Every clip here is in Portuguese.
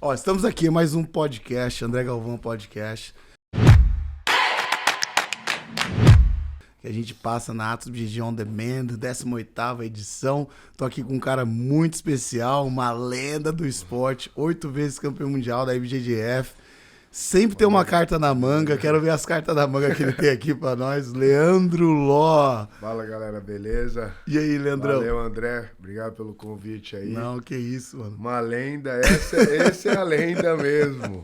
Ó, estamos aqui em mais um podcast, André Galvão Podcast. Que a gente passa na Atos BG On Demand, 18ª edição. Tô aqui com um cara muito especial, uma lenda do esporte, 8 vezes campeão mundial da IBJJF. Sempre tem uma carta na manga, quero ver as cartas na manga que ele tem aqui pra nós. Leandro Ló. Fala, galera, beleza? E aí, Leandrão? Valeu, André, obrigado pelo convite aí. Não, que isso, mano. Uma lenda, essa é a lenda mesmo.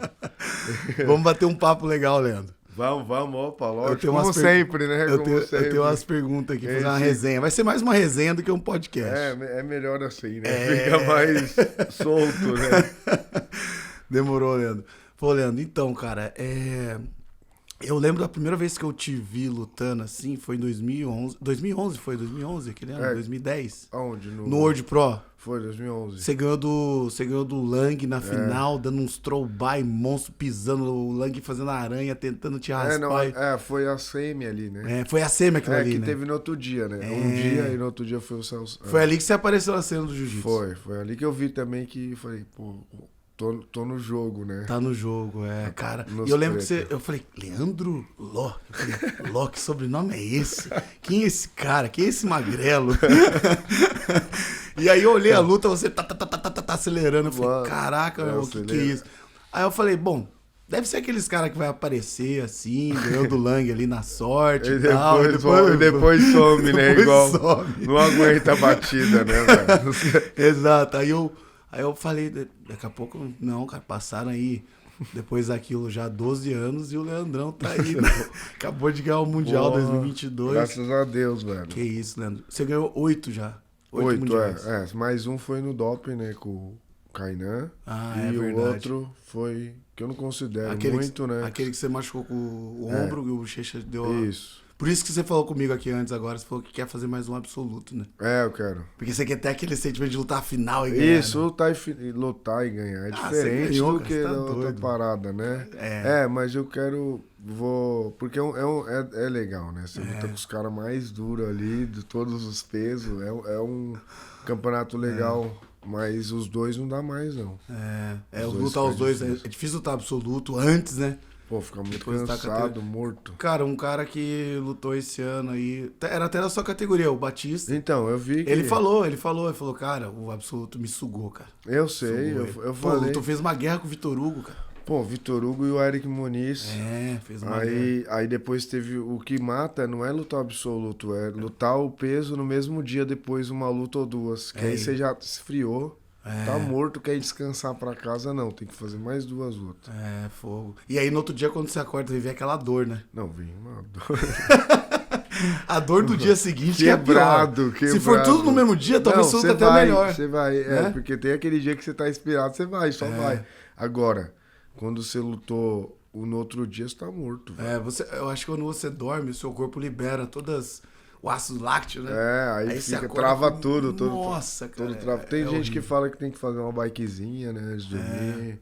Vamos bater um papo legal, Leandro. Vamos, opa, lógico, como sempre, né? Eu tenho umas perguntas aqui, fazer uma resenha. Vai ser mais uma resenha do que um podcast. É melhor assim, né? Fica mais solto, né? Demorou, Leandro. Pô, Leandro, então, cara, eu lembro da primeira vez que eu te vi lutando assim, foi em 2011. 2011 foi? 2011 aquele ano? 2010? Aonde? No World Pro. Foi, 2011. Você ganhou do Lang na final, dando uns throwby monstro, pisando o Lang, fazendo aranha, tentando te raspar. Foi a semi ali, né? Foi a semi aquilo ali, que né? teve no outro dia, né? Um dia e no outro dia foi o Celso. Foi ali que você apareceu na cena do jiu-jitsu. Foi ali que eu vi também que falei, pô... Tô no jogo, né? Tá no jogo, cara. E eu lembro que eu falei, Leandro Ló. Ló, que sobrenome é esse? Quem é esse cara? Quem é esse magrelo? E aí eu olhei a luta, você tá acelerando. Eu falei, caraca, o que é isso? Aí eu falei, bom, deve ser aqueles caras que vai aparecer assim, ganhou do Lang ali na sorte e tal. Depois some, né? Depois Igual some. Não aguenta a batida, né, velho? Exato. Aí eu falei, daqui a pouco, não, cara, passaram aí, depois daquilo já 12 anos e o Leandrão tá aí, né? Acabou de ganhar o Mundial 2022. Graças a Deus, velho. Que isso, Leandro. Você ganhou 8 já. 8 mundiais. Mais um foi no doping, né, com o Kainan. E o outro foi, que eu não considero muito, né? Aquele que você machucou com o ombro e o Bochecha deu... Isso. Por isso que você falou comigo aqui antes agora, você falou que quer fazer mais um absoluto, né? Eu quero. Porque você quer ter aquele sentimento de lutar a final e ganhar. Isso, né? lutar e ganhar. É diferente ganhou, do que tá da outra parada, né? Mas eu quero... Porque é legal, né? Você luta com os caras mais duros ali, de todos os pesos. É um campeonato legal. Mas os dois não dá mais, não. Lutar os dois. É difícil lutar absoluto antes, né? Pô, fica muito cansado, morto. Cara, um cara que lutou esse ano aí, era até da sua categoria, o Batista. Então, eu vi que... Ele falou, cara, o absoluto me sugou, cara. Eu sei, eu falei... Tu fez uma guerra com o Vitor Hugo, cara. Pô, Vitor Hugo e o Eric Muniz. Fez uma guerra. Aí depois teve... O que mata não é lutar absoluto, é lutar o peso no mesmo dia depois, uma luta ou duas. Que aí você já esfriou. Tá morto, quer descansar pra casa, não. Tem que fazer mais 2 lutas. Fogo. E aí no outro dia, quando você acorda, você vê aquela dor, né? Não, vem uma dor. A dor do dia seguinte quebrado. Se for tudo no mesmo dia, talvez você luta até melhor. Você vai, porque tem aquele dia que você tá inspirado, você vai, só vai. Agora, quando você lutou no outro dia, você tá morto. Eu acho que quando você dorme, o seu corpo libera todas... o ácido lácteo, né? Aí fica, trava tudo. Nossa, cara. Trava. Tem gente horrível. Que fala que tem que fazer uma bikezinha, né? Antes de dormir.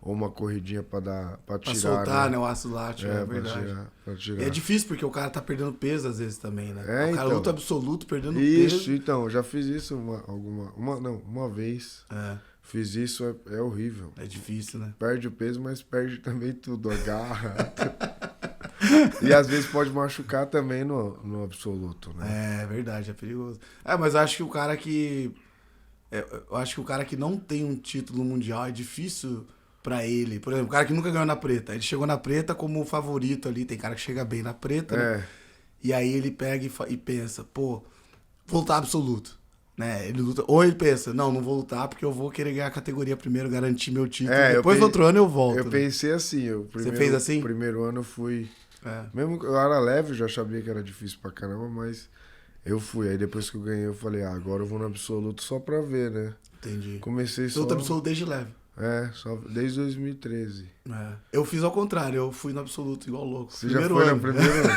Ou uma corridinha pra tirar. Pra soltar, né? O ácido lácteo, é verdade. Pra tirar. E é difícil porque o cara tá perdendo peso às vezes também, né? O cara luta absoluto, perdendo peso. Isso, então. Eu já fiz isso uma vez. Fiz isso, é horrível. É difícil, né? Perde o peso, mas perde também tudo. A garra. E às vezes pode machucar também no absoluto, né? É verdade, é perigoso. Mas eu acho que o cara que... Eu acho que o cara que não tem um título mundial é difícil pra ele. Por exemplo, o cara que nunca ganhou na preta. Ele chegou na preta como favorito ali. Tem cara que chega bem na preta, né? E aí ele pega e pensa, pô, vou lutar absoluto. Né? Ele luta, ou ele pensa, não vou lutar porque eu vou querer ganhar a categoria primeiro, garantir meu título. Depois no outro ano eu volto. Eu pensei assim. Você fez assim? O primeiro ano eu fui... Mesmo que eu era leve, eu já sabia que era difícil pra caramba, mas eu fui. Aí depois que eu ganhei, eu falei, agora eu vou no absoluto só pra ver, né? Entendi. Comecei só... Luta absoluto desde leve. Só desde 2013. Eu fiz ao contrário, eu fui no absoluto igual louco. Você já foi no primeiro ano?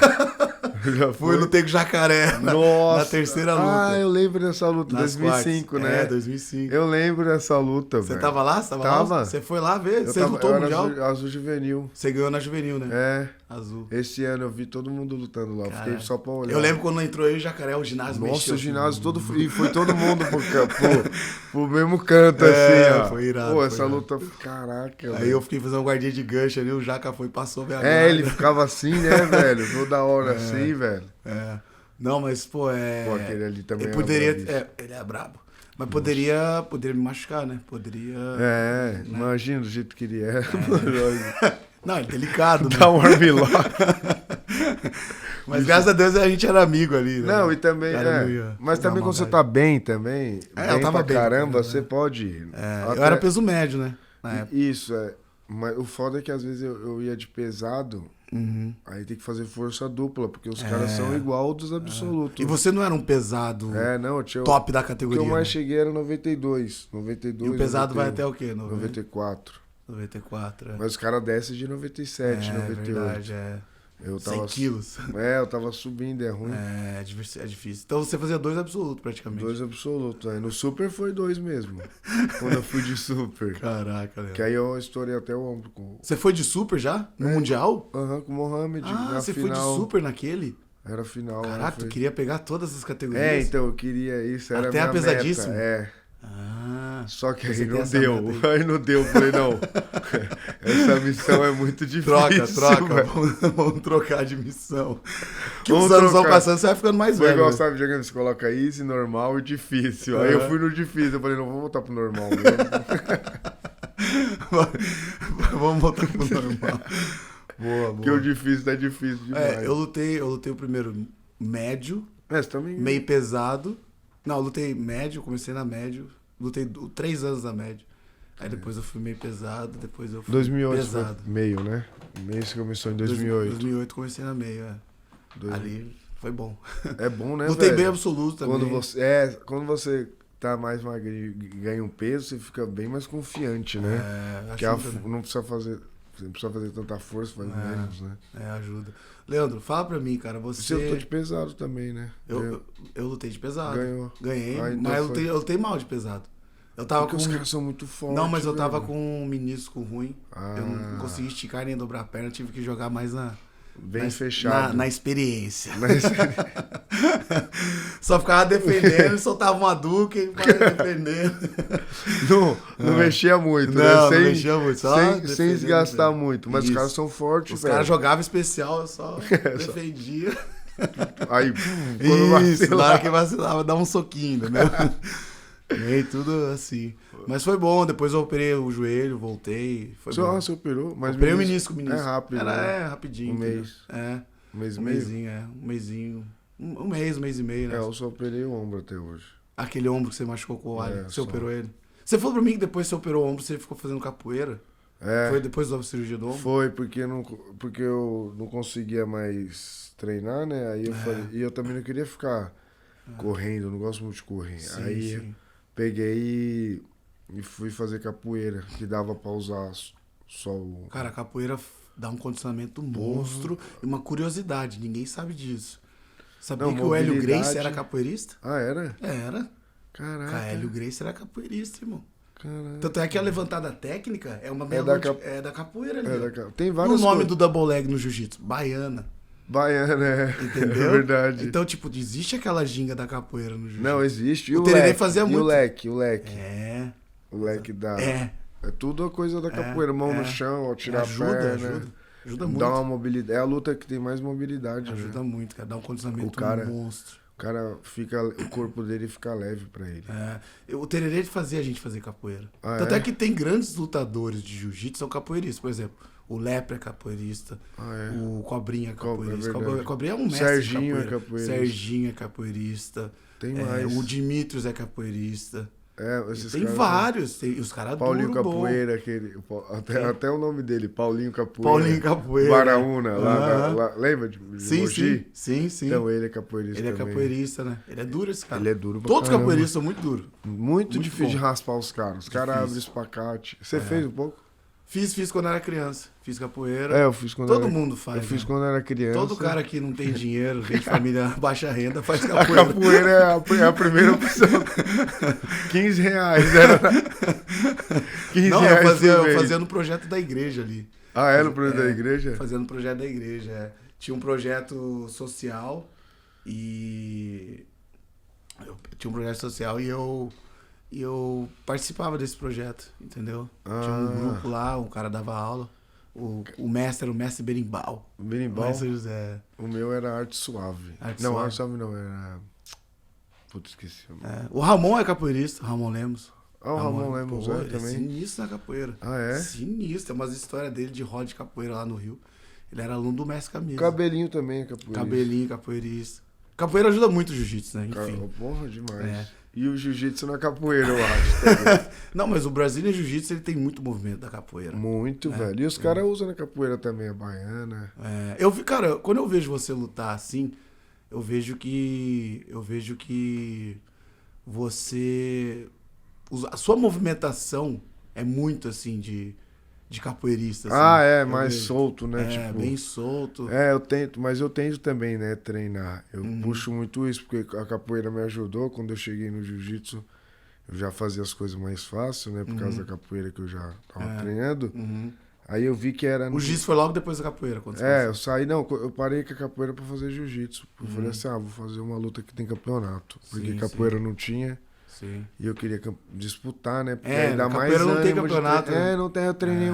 Já Fui, lutei com o Jacaré Nossa. na terceira luta. Ah, eu lembro dessa luta, Nas 2005, quartas. né? É, 2005. Eu lembro dessa luta, Você velho. tava lá? Você tava Tava. lá? Você foi lá ver? Você Eu lutou o era Mundial? azul juvenil. Você ganhou na juvenil, né? É. Azul. Esse ano eu vi todo mundo lutando lá. Eu fiquei só pra olhar. Eu lembro quando entrou eu e o Jacaré, o ginásio Nossa, mexeu. o ginásio todo... E foi todo mundo pro mesmo canto, assim, ó. Foi irado. Pô, essa luta... Caraca, Aí eu fiquei fazendo um guardinha de gancho ali, o Jaca foi e passou minha É, ele ficava assim, né, velho? Toda hora assim, velho. É. Não, mas, pô, Pô, aquele ali também ele poderia... brabíssimo. ele é brabo. Mas poderia me machucar, né? Poderia... É, imagina do jeito que ele é. Não, é delicado, né? Dá um armlock. Mas graças a Deus a gente era amigo ali, né? Não, e também, mas também quando você tá bem também, eu tava bem, caramba, você pode... Eu era peso médio, né? Na época. Isso, mas o foda é que às vezes eu ia de pesado, aí tem que fazer força dupla, porque os caras são igual dos absolutos. E você não era um pesado Não, eu tinha top da o categoria, que eu mais né? cheguei era 92, E o pesado 91, vai até o quê? 94. 94, Mas os caras descem de 97, 98. Verdade, 100 quilos. Eu tava subindo, é ruim. É difícil. Então você fazia 2 absolutos praticamente. 2 absolutos. No Super foi 2 mesmo. Quando eu fui de Super. Caraca, Leandro. Que aí eu estourei até o ombro. Você foi de Super já? No Mundial? Com o Mohamed. Na você final. foi de Super naquele? Era final. Caraca, tu queria pegar todas as categorias? Então eu queria isso. Era até minha a pesadíssima? Meta. Só que aí não tem deu. Aí não deu. Eu falei, não. Essa missão é muito difícil. Troca. Vamos trocar de missão. Que os anos vão passando, você vai ficando mais velho. velho. Igual, sabe, jogando, você coloca easy, normal e difícil. Aí eu fui no difícil. Eu falei, não, vou voltar pro normal mesmo. Vamos voltar pro normal. Boa. Porque o difícil tá difícil demais. Eu lutei o primeiro médio, você também... meio pesado. Não, eu lutei médio, comecei na médio. Lutei 3 anos na médio. Aí depois eu fui meio pesado, depois eu fui 2008 pesado. Foi meio, né? Meio você começou em 2008. 2008 comecei na meio, Ali foi bom. É bom, né, lutei velho? bem absoluto também. Quando você tá mais magrinho e ganha um peso, você fica bem mais confiante, né? Porque não precisa fazer... Você não precisa fazer tanta força, faz menos, né? Ajuda. Leandro, fala pra mim, cara, você... Você lutou de pesado também, né? Eu lutei de pesado. Ganhei, então mas eu lutei mal de pesado. Eu tava Porque os caras são muito fortes. Não, mas eu tava com um menisco ruim. Eu não consegui esticar nem dobrar a perna, tive que jogar mais fechado. Na experiência. Só ficava defendendo, soltava uma duca e ficava defendendo. Não mexia muito, né? Não mexia muito. Sem desgastar muito. Mas os caras são fortes, Os caras jogavam especial, eu só defendia. Aí, isso, na hora que vacilava, dava um soquinho, né? E tudo assim. Mas foi bom, depois eu operei o joelho, voltei. Foi bom. Você operou? Mas operei o menisco. É rápido. Rapidinho. Um mês. Um mês e meio? Um mesinho. Um mês e meio, né? Eu só operei o ombro até hoje. Aquele ombro que você machucou com o alho, você operou ele. Você falou pra mim que depois que você operou o ombro, você ficou fazendo capoeira. Foi depois da cirurgia do ombro? Foi, porque eu não conseguia mais treinar, né? Aí eu falei, e eu também não queria ficar correndo, eu não gosto muito de correr. Sim. Peguei e fui fazer capoeira, que dava pra usar só o... Cara, a capoeira dá um condicionamento monstro e uma curiosidade, ninguém sabe disso. Sabia que o Hélio Gracie era capoeirista? Era? Era. Caraca. O Hélio Gracie era capoeirista, irmão. Caraca. Tanto é que a levantada técnica é uma da capoeira ali. Tem vários. O nome do double leg no jiu-jitsu? Baiana. Baiana, Entendeu? É verdade. Então, tipo, existe aquela ginga da capoeira no jiu-jitsu. Não, existe. E o Tererê fazia muito. E o leque. O leque da... É tudo a coisa da capoeira. Mão no chão, tirar a perna. Ajuda muito. Dá uma mobilidade. É a luta que tem mais mobilidade. Ajuda muito, cara. Dá um condicionamento monstro. O cara fica... O corpo dele fica leve pra ele. O Tererê fazia a gente fazer capoeira. Tanto é que tem grandes lutadores de jiu-jitsu que são capoeiristas. Por exemplo, o Lepre é capoeirista. O Cobrinha é capoeirista. Cobrinha é um mestre Serginho de capoeira. Serginho é capoeirista. Tem mais. O Dimitrios é capoeirista. Tem caras vários. Tem os caras Paulinho duro, Capoeira, até o nome dele, Paulinho Capoeira. Paulinho Capoeira. Baraúna, lá, lembra de Mogi? Sim. Então ele é capoeirista. Ele é capoeirista, né? Ele é duro esse cara. Ele é duro pra Todos os caramba. capoeiristas são muito duros. Muito difícil de raspar os caras. Os caras abrem espacate. Você fez um pouco? Fiz quando era criança. Fiz capoeira. É, eu fiz quando Todo era... mundo faz. Eu fiz né? quando era criança. Todo cara que não tem dinheiro, vem de família baixa renda, faz A capoeira. capoeira é a primeira opção. 15 reais. Era... 15 Não, reais eu por mês. fazia no projeto da igreja ali. Ah, era o projeto da igreja? Fazendo projeto da igreja, é. Tinha um projeto social e... Tinha um projeto social e eu participava desse projeto, entendeu? Tinha um grupo lá, um cara dava aula. O mestre era o mestre Berimbau. Berimbau? Mestre José. O meu era Arte Suave. Arte não, Suave. Arte Suave não, era... Putz, esqueci. O Ramon é capoeirista, o Ramon Lemos. Ah, o Ramon Lemos pô, é ele também? sinistro na capoeira. Ah, é? Sinistro. Tem umas histórias dele de roda de capoeira lá no Rio. Ele era aluno do mestre Camisa. Cabelinho também é capoeirista. Cabelinho, capoeirista. Capoeira ajuda muito o jiu-jitsu, né? Enfim. Porra, demais. É. E o jiu-jitsu na capoeira, eu acho. Também. Não, mas o Brazilian Jiu-Jitsu ele tem muito movimento da capoeira. Muito, velho. E os caras usam na capoeira também, a baiana. Cara, quando eu vejo você lutar assim, eu vejo que você... A sua movimentação é muito assim de capoeirista. Assim, mais solto, né? Tipo, bem solto. eu tento, mas eu tento também, né, treinar. Eu puxo muito isso, porque a capoeira me ajudou. Quando eu cheguei no jiu-jitsu, eu já fazia as coisas mais fácil, né? Por causa da capoeira que eu já tava treinando. Aí eu vi que era... O jiu-jitsu foi logo depois da capoeira. Quando eu saí, não, eu parei com a capoeira pra fazer jiu-jitsu. Eu falei assim, vou fazer uma luta que tem campeonato. Porque capoeira não tinha. Sim. E eu queria disputar, né? Porque ainda mais capoeira não tem ânimo de campeonato. não tem. Eu treinei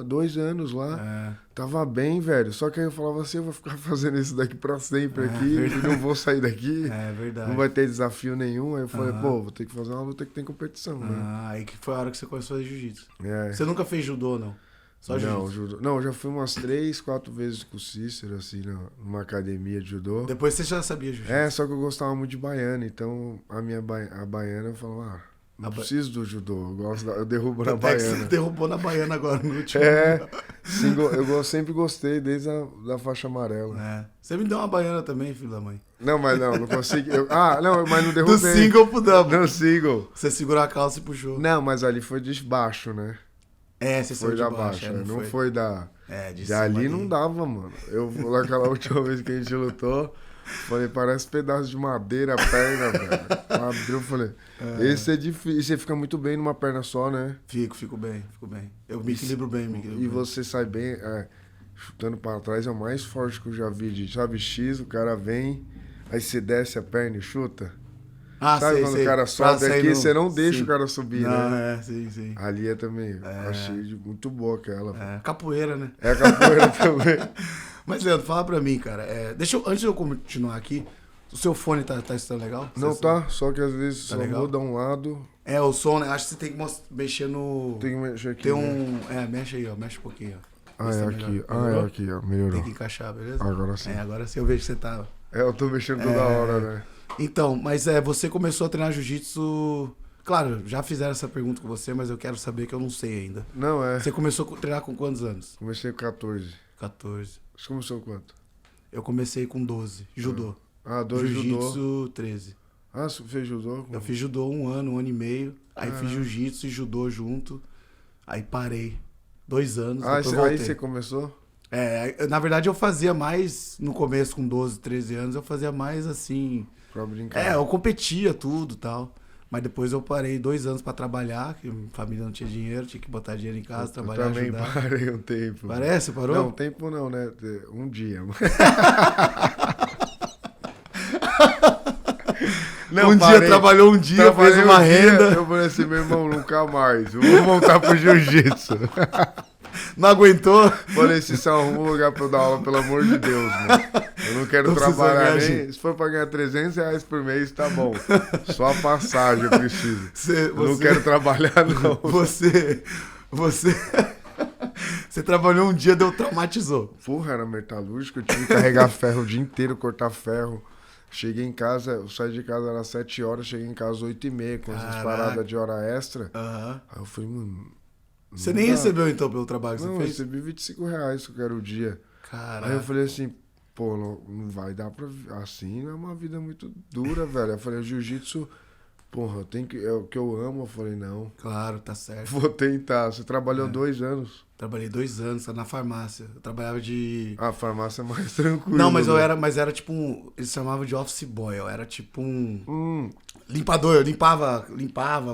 2 anos lá. Tava bem, velho. Só que aí eu falava assim, eu vou ficar fazendo isso daqui pra sempre aqui. E não vou sair daqui. É verdade. Não vai ter desafio nenhum. Aí eu falei, vou ter que fazer uma luta que tem competição, né? Aí que foi a hora que você começou a fazer jiu-jitsu. É. Você nunca fez judô, não? Só Não, jiu-jitsu? Não, já fui umas 3, 4 vezes com o Cícero, assim, numa academia de judô. Depois você já sabia jiu-jitsu? Só que eu gostava muito de baiana. Então, a baiana eu falava, não preciso do judô, eu derrubo na Até que baiana. você derrubou na baiana agora no último. Eu sempre gostei, desde da faixa amarela. Você me deu uma baiana também, filho da mãe. Não, mas não consegui. Mas não derrubei. Do single pro double. No single. Você segurou a calça e puxou. Não, mas ali foi de baixo, né? Você foi saiu da de baixo. não foi da... de cima ali ali não dava, mano. Eu, naquela última vez que a gente lutou, falei, parece pedaço de madeira a perna, velho. Abriu, falei, esse é difícil. E você fica muito bem numa perna só, né? Fico bem. Eu me equilibro bem, E você sai bem, chutando pra trás, é o mais forte que eu já vi. Sabe, X, o cara vem, aí você desce a perna e chuta. Sabe quando o cara sobe aqui, você não deixa o cara subir, né? Sim. Ali também, achei muito boa aquela. Capoeira, né? Capoeira também. Mas, Leandro, fala pra mim, cara. Antes de eu continuar aqui, o seu fone tá estando legal? Não tá, só que às vezes só legal? muda um lado. O som, né? Acho que você tem que mexer no... Tem que mexer aqui. Tem um... mexe aí, ó. Mexe um pouquinho, ó. É aqui. É aqui, ó. Melhorou. Tem que encaixar, beleza? Agora sim. Agora sim eu vejo que você tá... Eu tô mexendo toda hora, né? Então, mas você começou a treinar jiu-jitsu... Claro, já fizeram essa pergunta com você, mas eu quero saber que eu não sei ainda. Não, Você começou a treinar com quantos anos? Comecei com 14. 14. Você começou com quanto? Eu comecei com 12. Judô. 12 judô. Jiu-jitsu, 13. Você fez judô? Eu fiz judô 1 ano, 1 ano e meio. Aí fiz jiu-jitsu e judô junto. Aí parei. 2 anos, depois voltei. Aí você começou? Na verdade eu fazia mais, no começo com 12, 13 anos, eu fazia mais assim... Pra brincar. Eu competia tudo e tal. Mas depois eu parei 2 anos pra trabalhar, que minha família não tinha dinheiro, tinha que botar dinheiro em casa, trabalhar, eu também ajudar. parei um tempo. Parece? Parou? Não, tempo não, né? Um dia. Não, um dia trabalhou um dia, fez uma renda. Eu falei assim, meu irmão, nunca mais. Eu vou voltar pro jiu-jitsu. Não aguentou? Falei, se você arruma um lugar pra eu dar aula, pelo amor de Deus, mano. Eu não quero trabalhar nem... Se for pra ganhar R$300 por mês, tá bom. Só a passagem eu preciso. Eu não quero trabalhar, não. Você trabalhou um dia, traumatizou. Porra, era metalúrgico, eu tive que carregar ferro o dia inteiro, cortar ferro. Cheguei em casa, eu saí de casa às 7 horas, cheguei em casa às 8h30, com essas paradas de hora extra. Aí eu falei, mano... Você nem recebeu, então, pelo trabalho que você fez? Não, eu recebi R$25 que era o dia. Caraca. Aí eu falei assim, pô, não vai dar pra... Assim é uma vida muito dura, velho. Eu falei, o jiu-jitsu porra, é o que eu amo. Eu falei, não, Claro, tá certo. vou tentar. Você trabalhou 2 anos. Trabalhei 2 anos na farmácia. Eu trabalhava de... A farmácia é mais tranquila. Não, mas né? mas era tipo um... Eles chamavam de office boy. Eu era tipo um... Hum, Limpador. Eu limpava,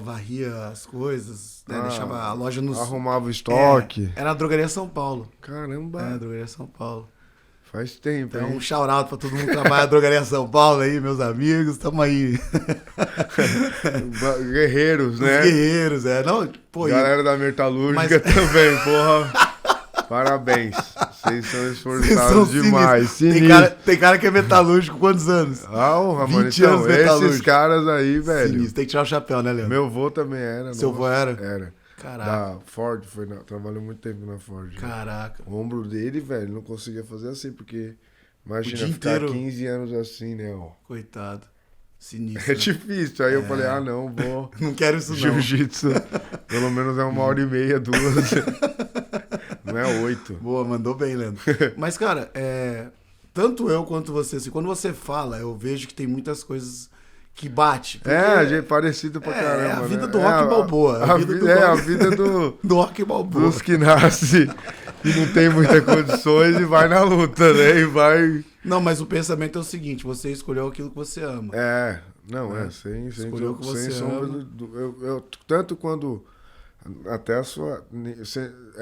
varria as coisas, né? Deixava a loja nos... arrumava o estoque. Era na Drogaria São Paulo. Caramba, Drogaria São Paulo. faz tempo, Então, hein? um shout-out pra todo mundo que trabalha na Drogaria São Paulo aí, meus amigos. Tamo aí. Guerreiros, Os né? guerreiros, Não, pô, Galera da Metalúrgica Mas- também, porra. Parabéns. Vocês são vocês esforçados são demais. sinistros. Tem cara que é metalúrgico, quantos anos? Ah, honra, mano. 20 anos Então, esses metalúrgico. caras aí, velho. Sinistro. Tem que tirar o chapéu, né, Leandro? Meu avô também era. Seu avô era? Era. Caraca. Da Ford, trabalhou muito tempo na Ford. Caraca. O ombro dele, velho, não conseguia fazer assim, porque imagina dia ficar inteiro. 15 anos assim, né, ó. Coitado. Sinistro. É difícil. Aí eu falei, não, vou. Não quero isso, não. Jiu-jitsu, pelo menos é 1h30, 2. Não é 8. Boa, mandou bem, Leandro. Mas, cara, tanto eu quanto você, assim, quando você fala, eu vejo que tem muitas coisas que bate. Porque A gente é parecido pra caramba. é a vida né? do Rock Balboa. A vida do Rock Balboa. dos que nasce e não tem muitas condições e vai na luta, né? E vai. Não, mas o pensamento é o seguinte, você escolheu aquilo que você ama. Sem Escolheu o que você sombra ama. tanto quando até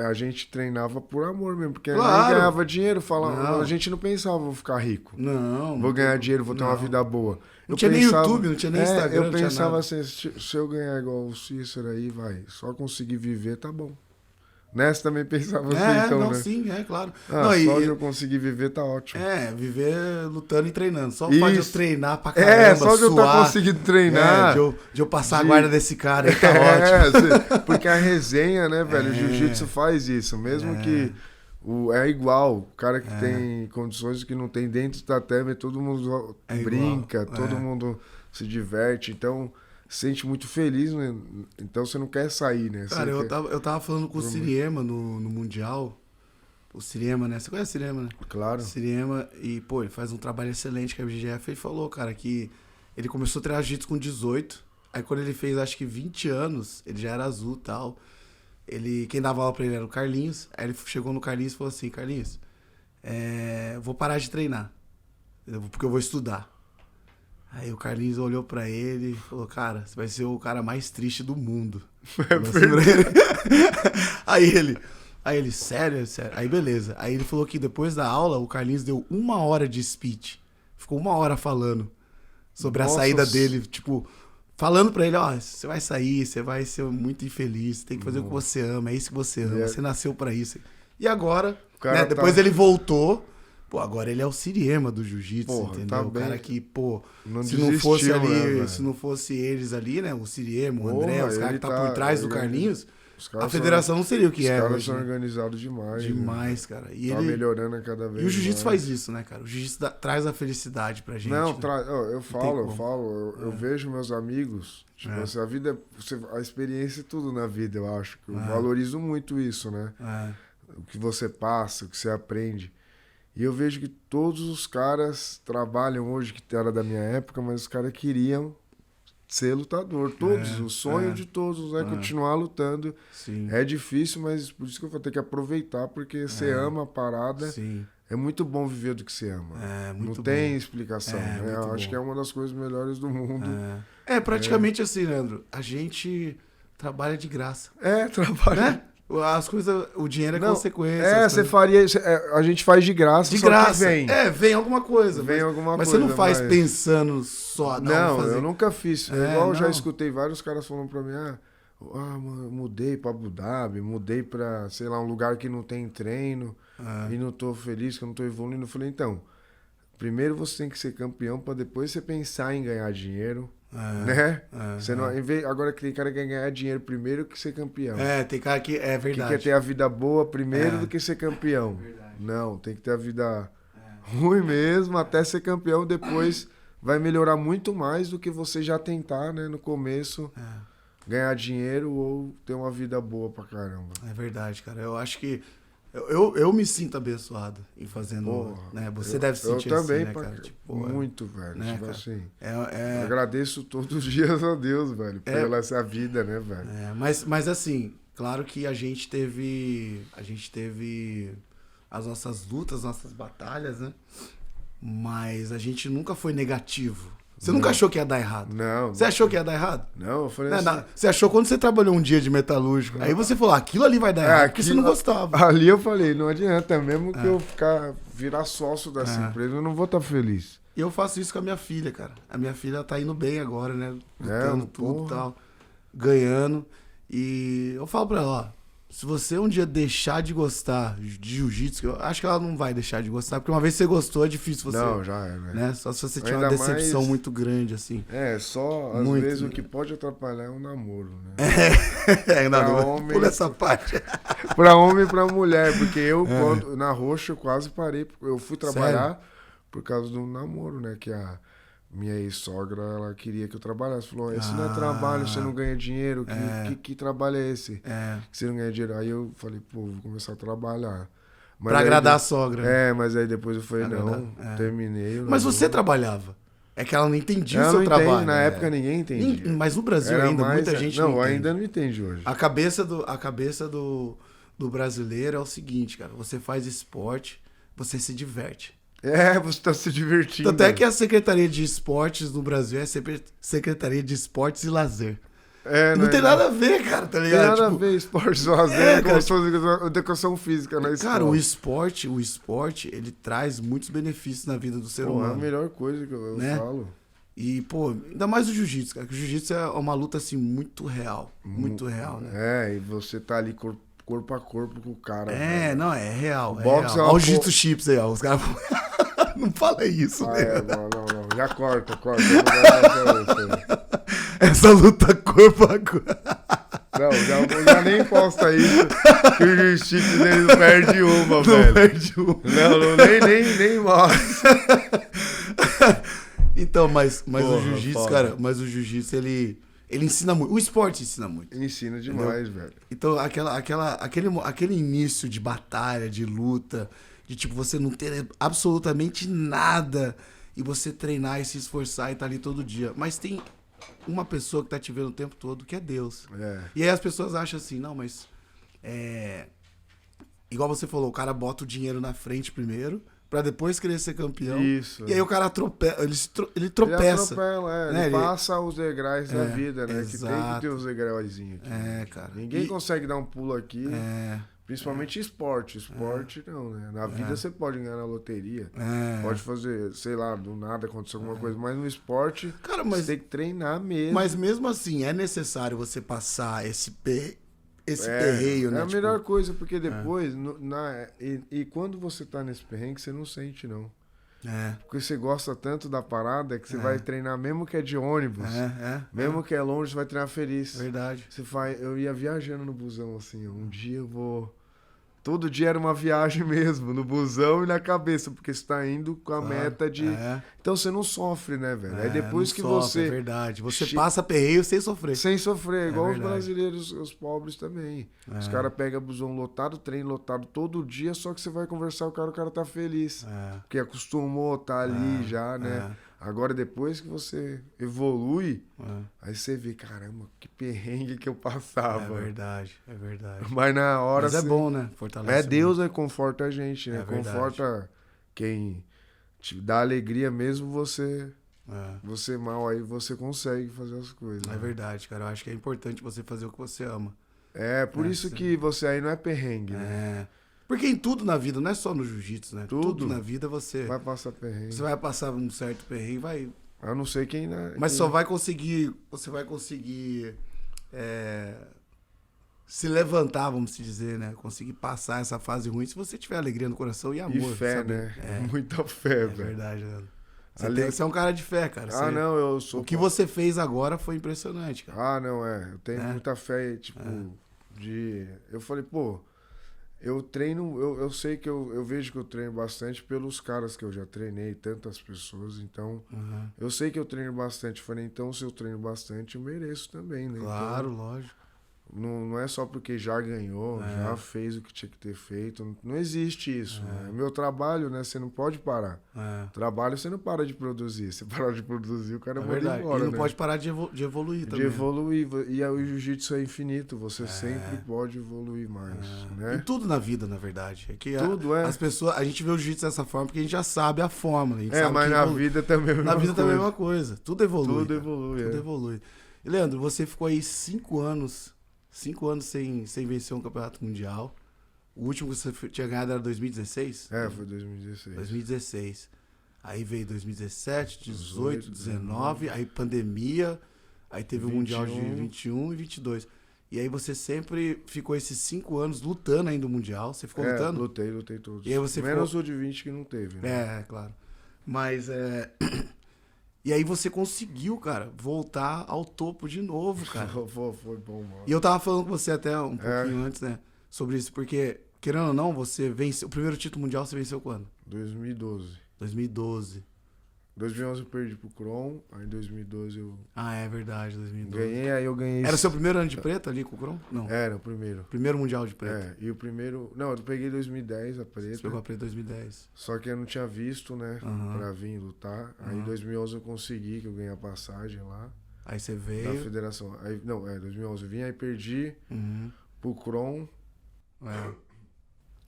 a gente treinava por amor mesmo, porque Claro. nem ganhava dinheiro, falava, Não. a gente não pensava, vou ficar rico. Não. Vou ganhar dinheiro, vou ter uma Não. vida boa. Não tinha nem YouTube, não tinha nem Instagram, Eu não tinha pensava nada. assim, se eu ganhar igual o Cícero aí, só conseguir viver, tá bom. Nessa também pensava assim, então, não, né? sim, claro. Ah, não, só de eu conseguir viver tá ótimo. Viver lutando e treinando. Só o fato de eu Isso. treinar pra caramba, Só de eu estar suar, conseguindo treinar. de eu passar a guarda desse cara aí, tá ótimo. Porque a resenha, né, velho? O jiu-jitsu faz isso. Mesmo que é igual. O cara que tem condições que não tem dentro do tatame, todo mundo brinca, todo mundo se diverte. Então, se sente muito feliz, né? Então você não quer sair, né? Cara, eu tava falando com o Siriema no Mundial. O Siriema, né? Você conhece o Siriema, né? Claro. O Siriema, e, pô, ele faz um trabalho excelente com a BGF. Ele falou, cara, que ele começou a treinar jiu-jitsu com 18. Aí quando ele fez, acho que 20 anos, ele já era azul e tal. Quem dava aula pra ele era o Carlinhos. Aí ele chegou no Carlinhos e falou assim, Carlinhos, vou parar de treinar, porque eu vou estudar. Aí o Carlinhos olhou pra ele e falou, cara, você vai ser o cara mais triste do mundo. Aí ele, sério? Aí beleza. Aí ele falou que depois da aula, o Carlinhos deu 1 hora de speech. Ficou 1 hora falando sobre a saída dele, tipo, falando pra ele, você vai sair, você vai ser muito infeliz, você tem que fazer o que você ama, é isso que você ama, você nasceu pra isso. E agora, né, depois ele voltou, pô, agora ele é o Siriema do jiu-jitsu, entendeu? Tá o cara bem. que, pô, Não se não fosse desistiu, ali, né, se não fosse eles ali, né, o Siriema, o André, Porra, os caras ele que tá por trás do ele- Carlinhos, os caras a federação não seria o que Os é caras hoje. são Né? organizados demais. Demais, cara. E Tá melhorando a cada vez E o jiu-jitsu mais. faz isso, né, cara? O jiu-jitsu traz a felicidade pra gente. Não, né? eu falo, eu vejo meus amigos, tipo assim, a vida, a experiência é tudo na vida, eu acho. Eu valorizo muito isso, né? O que você passa, o que você aprende. E eu vejo que todos os caras trabalham hoje, que era da minha época, mas os caras queriam ser lutador. Todos, o sonho de todos é continuar lutando. Sim. É difícil, mas por isso que eu vou ter que aproveitar, porque você ama a parada. Sim. É muito bom viver do que você ama. Muito não tem bom. explicação. muito Eu acho bom. que é uma das coisas melhores do mundo. Praticamente assim, Leandro. A gente trabalha de graça. Trabalho. Né? As coisas, o dinheiro é consequência. Você faria. A gente faz de graça, de só graça. que vem. Vem alguma coisa. Vem alguma mas coisa. você não faz mas- pensando só. Não, eu nunca fiz. Igual eu já não. escutei vários caras falando pra mim, mano, mudei pra Abu Dhabi, mudei pra, sei lá, um lugar que não tem treino e não tô feliz, que eu não tô evoluindo. Eu falei, então, primeiro você tem que ser campeão pra depois você pensar em ganhar dinheiro, né? Você não, agora que tem cara que quer ganhar dinheiro primeiro que ser campeão. Tem cara que é Que verdade. quer ter a vida boa primeiro do que ser campeão. Não, tem que ter a vida ruim mesmo até ser campeão, depois vai melhorar muito mais do que você já tentar, né, no começo, ganhar dinheiro ou ter uma vida boa pra caramba. É verdade, cara. Eu acho que Eu me sinto abençoado em fazendo, Porra, né? Você deve se sentir eu também, assim, né, cara? Tipo, muito, velho. né, Tipo cara? assim, É, eu agradeço todos os dias a Deus, velho, pela essa vida, né, velho? mas assim, claro que a gente teve as nossas lutas, nossas batalhas, né? Mas a gente nunca foi negativo. Você nunca achou que ia dar errado? Não. Você achou que ia dar errado? Não, eu falei Né, assim... você achou quando você trabalhou um dia de metalúrgico. Aí você falou, aquilo ali vai dar errado, porque você não gostava. Ali eu falei, não adianta, mesmo que eu virar sócio dessa empresa, eu não vou estar feliz. E eu faço isso com a minha filha, cara. A minha filha tá indo bem agora, né? Lutando tudo e tal. Ganhando. E eu falo pra ela, ó, se você um dia deixar de gostar de jiu-jitsu, eu acho que ela não vai deixar de gostar, porque uma vez que você gostou, é difícil você... Não, já é, velho. Né? Só se você tiver uma decepção muito grande, assim. Só, às vezes, o que pode atrapalhar é um namoro, né? Não, pula essa parte. Pra homem e pra mulher, porque eu, quando, na Roxa, eu quase parei, eu fui trabalhar por causa do namoro, né? Que a minha ex-sogra, ela queria que eu trabalhasse. Falou, esse não é trabalho, você não ganha dinheiro, que trabalho é esse? Que você não ganha dinheiro. Aí eu falei, pô, vou começar a trabalhar. Mas pra agradar a sogra. Mas aí depois eu falei, terminei. Mas você trabalhava. É que ela não entendia o seu trabalho. Na época ninguém entendia. Mas no Brasil ainda, muita gente não entende. Ainda não entende hoje. A cabeça do brasileiro é o seguinte, cara. Você faz esporte, você se diverte. Você tá se divertindo. Tanto é que a Secretaria de Esportes no Brasil é Secretaria de Esportes e Lazer. Não tem nada a ver, cara, tá ligado? Não tem nada a ver, esporte e lazer, como se fosse educação física na escola. Cara, o esporte, ele traz muitos benefícios na vida do ser humano. É a melhor coisa que eu falo. E, pô, ainda mais o jiu-jitsu, cara. Que o jiu-jitsu é uma luta, assim, muito real. Muito real, né? E você tá ali corpo a corpo com o cara. Não, é real. Boxe Olha os jiu-jitsu chips aí, ó. Os caras... Não fala isso, né? Não. Já corta. Essa luta corpo a corpo. Não, já nem posta isso. Que o jiu-jitsu dele não perde uma, velho. Não perde uma. Não, nem mostra. Então, mas o jiu-jitsu, cara, o jiu-jitsu, ele ensina muito. O esporte ensina muito. Ele ensina demais, velho. Então, aquele início de batalha, de luta, de tipo, você não ter absolutamente nada e você treinar e se esforçar e tá ali todo dia. Mas tem uma pessoa que tá te vendo o tempo todo, que é Deus. E aí as pessoas acham assim, não, mas... Igual você falou, o cara bota o dinheiro na frente primeiro, pra depois querer ser campeão. Isso. E aí o cara tropeça, ele tropeça. Ele passa os degraus da vida, né? Exato. Que tem que ter os degrauzinhos aqui. Cara. Ninguém consegue dar um pulo aqui. Principalmente esporte. Esporte não, né? Na vida você pode ganhar na loteria. Pode fazer, sei lá, do nada acontecer alguma coisa. Mas no esporte, cara, você tem que treinar mesmo. Mas mesmo assim, é necessário você passar esse perreio, né? É a melhor coisa, porque depois, e quando você tá nesse perrengue, você não sente, não. Porque você gosta tanto da parada que você vai treinar, mesmo que é de ônibus, mesmo que é longe, você vai treinar feliz. Verdade. Eu ia viajando no busão, assim, um dia eu vou... Todo dia era uma viagem mesmo, no busão e na cabeça, porque você tá indo com a meta de... Então você não sofre, né, velho? Aí depois que você... É verdade. Você passa perreio sem sofrer. Sem sofrer, igual os brasileiros, os pobres também. Os caras pegam busão lotado, trem lotado todo dia, só que você vai conversar com o cara tá feliz. Porque acostumou, tá ali já, né? Agora, depois que você evolui, aí você vê, caramba, que perrengue que eu passava. É verdade. Mas na hora... Mas é bom, né? Fortalece. Deus conforta a gente, né? Verdade. Conforta quem te dá alegria mesmo você mal, aí você consegue fazer as coisas. É verdade, cara. Eu acho que é importante você fazer o que você ama. Por isso que você aí não é perrengue, né? Porque em tudo na vida, não é só no jiu-jitsu, né? Tudo na vida você... Vai passar perrengue. Você vai passar um certo perrengue, vai... Eu não sei quem... Né, mas só vai conseguir... Você vai conseguir... se levantar, vamos dizer, né? Conseguir passar essa fase ruim se você tiver alegria no coração e amor. E fé, sabe? né? Muita fé, velho. É verdade, né? Você é um cara de fé, cara. Não, eu sou... O que você fez agora foi impressionante, cara. Não, eu tenho muita fé, tipo, Eu falei, pô... Eu treino, eu sei que eu vejo que eu treino bastante pelos caras que eu já treinei, tantas pessoas, então eu sei que eu treino bastante. Falei, então se eu treino bastante, eu mereço também, né? Claro, então, lógico. Não é só porque já ganhou, já fez o que tinha que ter feito. Não existe isso. É meu trabalho, né? Você não pode parar. Trabalho, você não para de produzir. Se parar de produzir, o cara manda embora, e não né? pode parar de evoluir também. De evoluir. E aí o jiu-jitsu é infinito. Você sempre pode evoluir mais, né? E tudo na vida, na verdade. É que Tudo, as pessoas... A gente vê o jiu-jitsu dessa forma porque a gente já sabe a fórmula. A gente sabe mas que na vida também é a mesma Na vida coisa. também é a mesma coisa. Tudo evolui. Tudo evolui, Tudo evolui. E, Leandro, você ficou aí 5 anos sem vencer um campeonato mundial. O último que você tinha ganhado era 2016? Foi 2016. 2016. Aí veio 2017, 18, 19, aí pandemia, aí teve 21. O Mundial de 21 e 22. E aí você sempre ficou esses 5 anos lutando ainda o Mundial. Você ficou lutando? Lutei todos. E aí você Menos o de 20 que não teve, né? Claro. Mas E aí você conseguiu, cara, voltar ao topo de novo, cara. Foi bom, mano. E eu tava falando com você até um pouquinho antes, né? Sobre isso, porque, querendo ou não, você venceu... O primeiro título mundial você venceu quando? 2012. 2012. 2011 eu perdi pro Kron, aí em 2012 eu... É verdade, 2012. Ganhei, aí eu ganhei... Era o seu primeiro ano de preta ali com o Kron? Não. Era, o primeiro. Primeiro mundial de preta. E o primeiro... Não, eu peguei 2010 a preta. Você pegou a preta em 2010. Só que eu não tinha visto, né, pra vir lutar. Aí em 2011 eu consegui, que eu ganhei a passagem lá. Aí você veio... Da federação. Aí, 2011 eu vim, aí perdi pro Kron.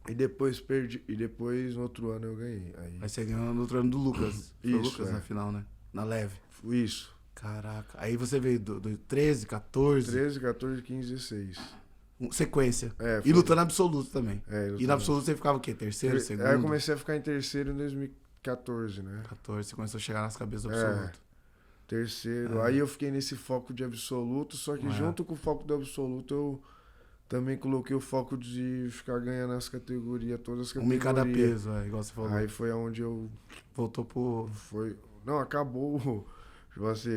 E depois perdi. E depois, no outro ano, eu ganhei. Aí você ganhou no outro ano do Lucas. Foi o Lucas na final, né? Na leve. Isso. Caraca. Aí você veio do 13, 14... 13, 14, 15, 16. Sequência. Foi. E lutando absoluto também. Lutando. E no absoluto você ficava o quê? Terceiro, segundo? Aí eu comecei a ficar em terceiro em 2014, né? 14, você começou a chegar nas cabeças do absoluto. Terceiro. Aí eu fiquei nesse foco de absoluto, só que junto com o foco do absoluto eu também coloquei o foco de ficar ganhando as categorias, todas as categorias. Uma em cada peso, igual você falou. Aí foi aonde eu... Voltou pro... Não, acabou... Tipo assim,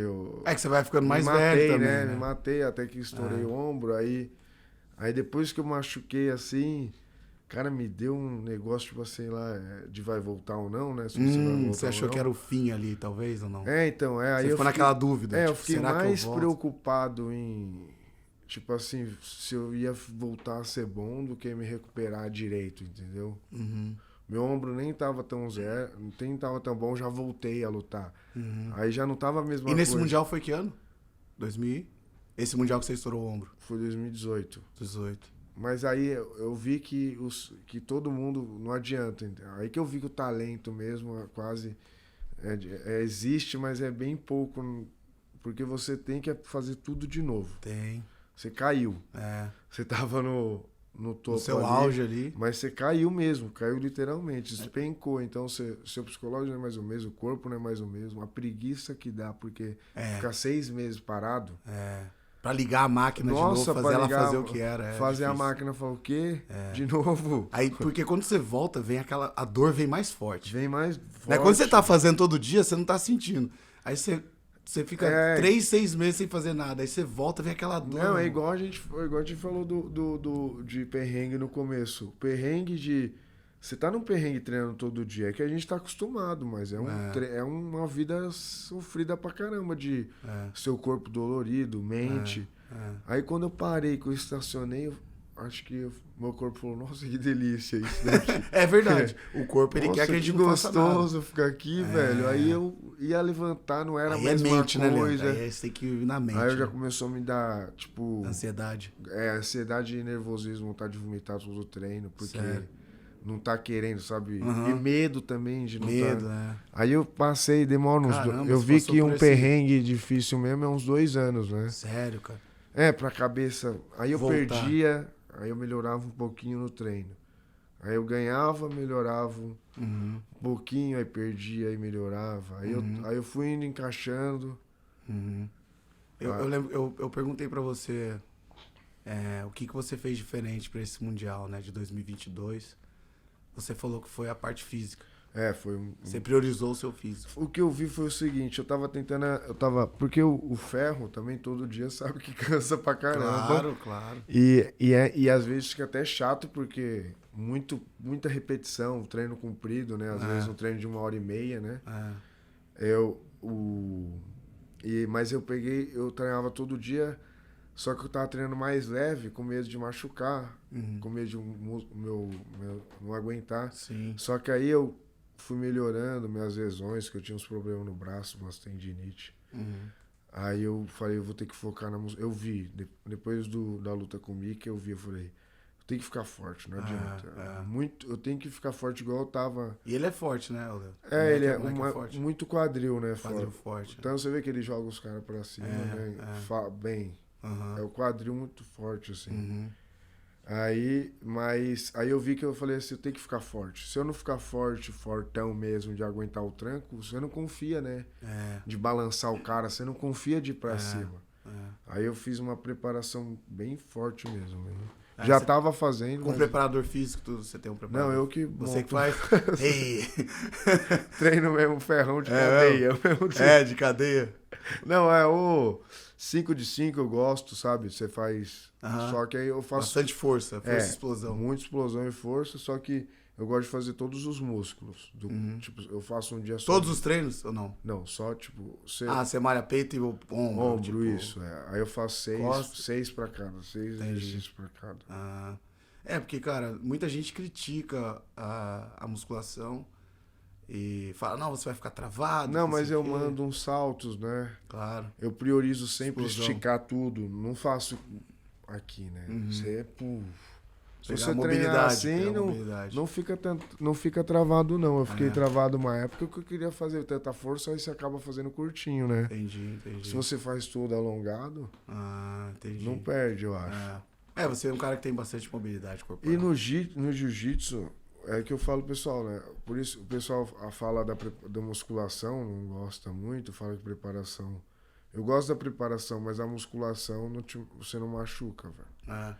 que você vai ficando mais velho também, né? Me matei até que estourei o ombro, aí depois que eu machuquei assim, cara, me deu um negócio, tipo assim, lá, de vai voltar ou não, né? Se você vai voltar você achou que era o fim ali, talvez, ou não? Então, aí você ficou naquela dúvida. Eu fiquei mais preocupado em, tipo assim, se eu ia voltar a ser bom do que me recuperar direito, entendeu? Meu ombro nem tava tão nem tava tão bom, já voltei a lutar. Aí já não tava a mesma coisa. E nesse Mundial foi que ano? 2000? Esse Mundial que você estourou o ombro? Foi 2018. 18. Mas aí eu vi que todo mundo não adianta. Aí que eu vi que o talento mesmo quase existe, mas é bem pouco. Porque você tem que fazer tudo de novo. Tem. Você caiu. Você tava no topo no seu auge ali. Mas você caiu mesmo, caiu literalmente, despencou. Então, seu psicológico não é mais o mesmo, o corpo não é mais o mesmo. A preguiça que dá, porque ficar 6 meses parado... Pra ligar a máquina de novo, fazer ela fazer o que era. Fazer difícil. A máquina falar o quê? De novo. Aí, porque quando você volta, a dor vem mais forte. Vem mais forte. Né? Quando você tá fazendo todo dia, você não tá sentindo. Aí você fica 3, 6 meses sem fazer nada. Aí você volta, vem aquela dor. Não, é igual a gente falou de perrengue no começo. Perrengue de... Você tá num perrengue treinando todo dia, é que a gente tá acostumado, mas é uma vida sofrida pra caramba de seu corpo dolorido, mente. Aí quando eu parei, que eu estacionei, acho que meu corpo falou, nossa, que delícia isso daqui. É verdade. O corpo, ele quer que a gente não faça nada. Gostoso ficar aqui, velho. Aí eu ia levantar, não era a mesma mente, coisa. Né, aí você tem que ir na mente. Aí eu já começou a me dar, tipo... Ansiedade. Ansiedade e nervosismo, vontade de vomitar todo o treino, porque... Sério? Não tá querendo, sabe? E medo também de não medo, tá... Aí eu passei, demora uns... Caramba, eu vi que um perrengue difícil mesmo é uns 2 anos, né? Sério, cara? Pra cabeça... Aí eu perdia, aí eu melhorava um pouquinho no treino. Aí eu ganhava, melhorava um pouquinho, aí perdia, aí melhorava. Aí eu fui indo encaixando. Eu lembro, eu perguntei pra você o que você fez diferente pra esse Mundial, né, de 2022. Você falou que foi a parte física. Foi Você priorizou o seu físico. O que eu vi foi o seguinte, porque o ferro também todo dia sabe que cansa pra caramba. Claro. E às vezes fica até chato, porque muita repetição, treino comprido, né? Às vezes um treino de 1h30, né? Mas eu treinava todo dia Só que eu tava treinando mais leve, com medo de machucar, com medo de meu não aguentar. Sim. Só que aí eu fui melhorando minhas lesões, que eu tinha uns problemas no braço, umas tendinite. Aí eu falei, eu vou ter que focar na música. Eu vi, depois da luta com o Mickey, eu falei, eu tenho que ficar forte, não adianta. Eu tenho que ficar forte igual eu tava. E ele é forte, né, Léo? Ele é forte. muito quadril, né? Quadril forte. Então você vê que ele joga os caras pra cima, né? Bem. É o quadril muito forte, assim. Aí eu vi que eu falei assim, eu tenho que ficar forte. Se eu não ficar fortão mesmo, de aguentar o tranco, você não confia, né? De balançar o cara, você não confia de ir pra cima. Aí eu fiz uma preparação bem forte mesmo. Já tava fazendo. Com preparador físico, tudo, você tem um preparador? Não, eu que Você monto. que faz? Ei. Treino mesmo, ferrão de cadeia. De cadeia. Não, o 5 de 5 eu gosto, sabe? Você faz... Só que aí eu faço... Bastante força e explosão. Muita explosão e força, só que eu gosto de fazer todos os músculos. Tipo, eu faço um dia só... Todos os treinos ou não? Não, só tipo... você malha peito e ombro. Ombro, tipo... isso. Aí eu faço 6 pra cada. 6 exercícios pra cada. Porque, cara, muita gente critica a musculação e fala, não, você vai ficar travado. Não, mas eu mando uns saltos, né? Claro. Eu priorizo sempre Explosão. esticar tudo. Não faço aqui, né? Você é... Se você mobilidade, treinar assim, não fica travado, não. Eu fiquei travado uma época que eu queria fazer tanta força, aí você acaba fazendo curtinho, né? Entendi. Se você faz tudo alongado, entendi. não perde, eu acho. Você é um cara que tem bastante mobilidade corporal. E no jiu-jitsu, é que eu falo pessoal, né? Por isso o pessoal fala da musculação, não gosta muito, fala de preparação. Eu gosto da preparação, mas a musculação você não machuca, velho.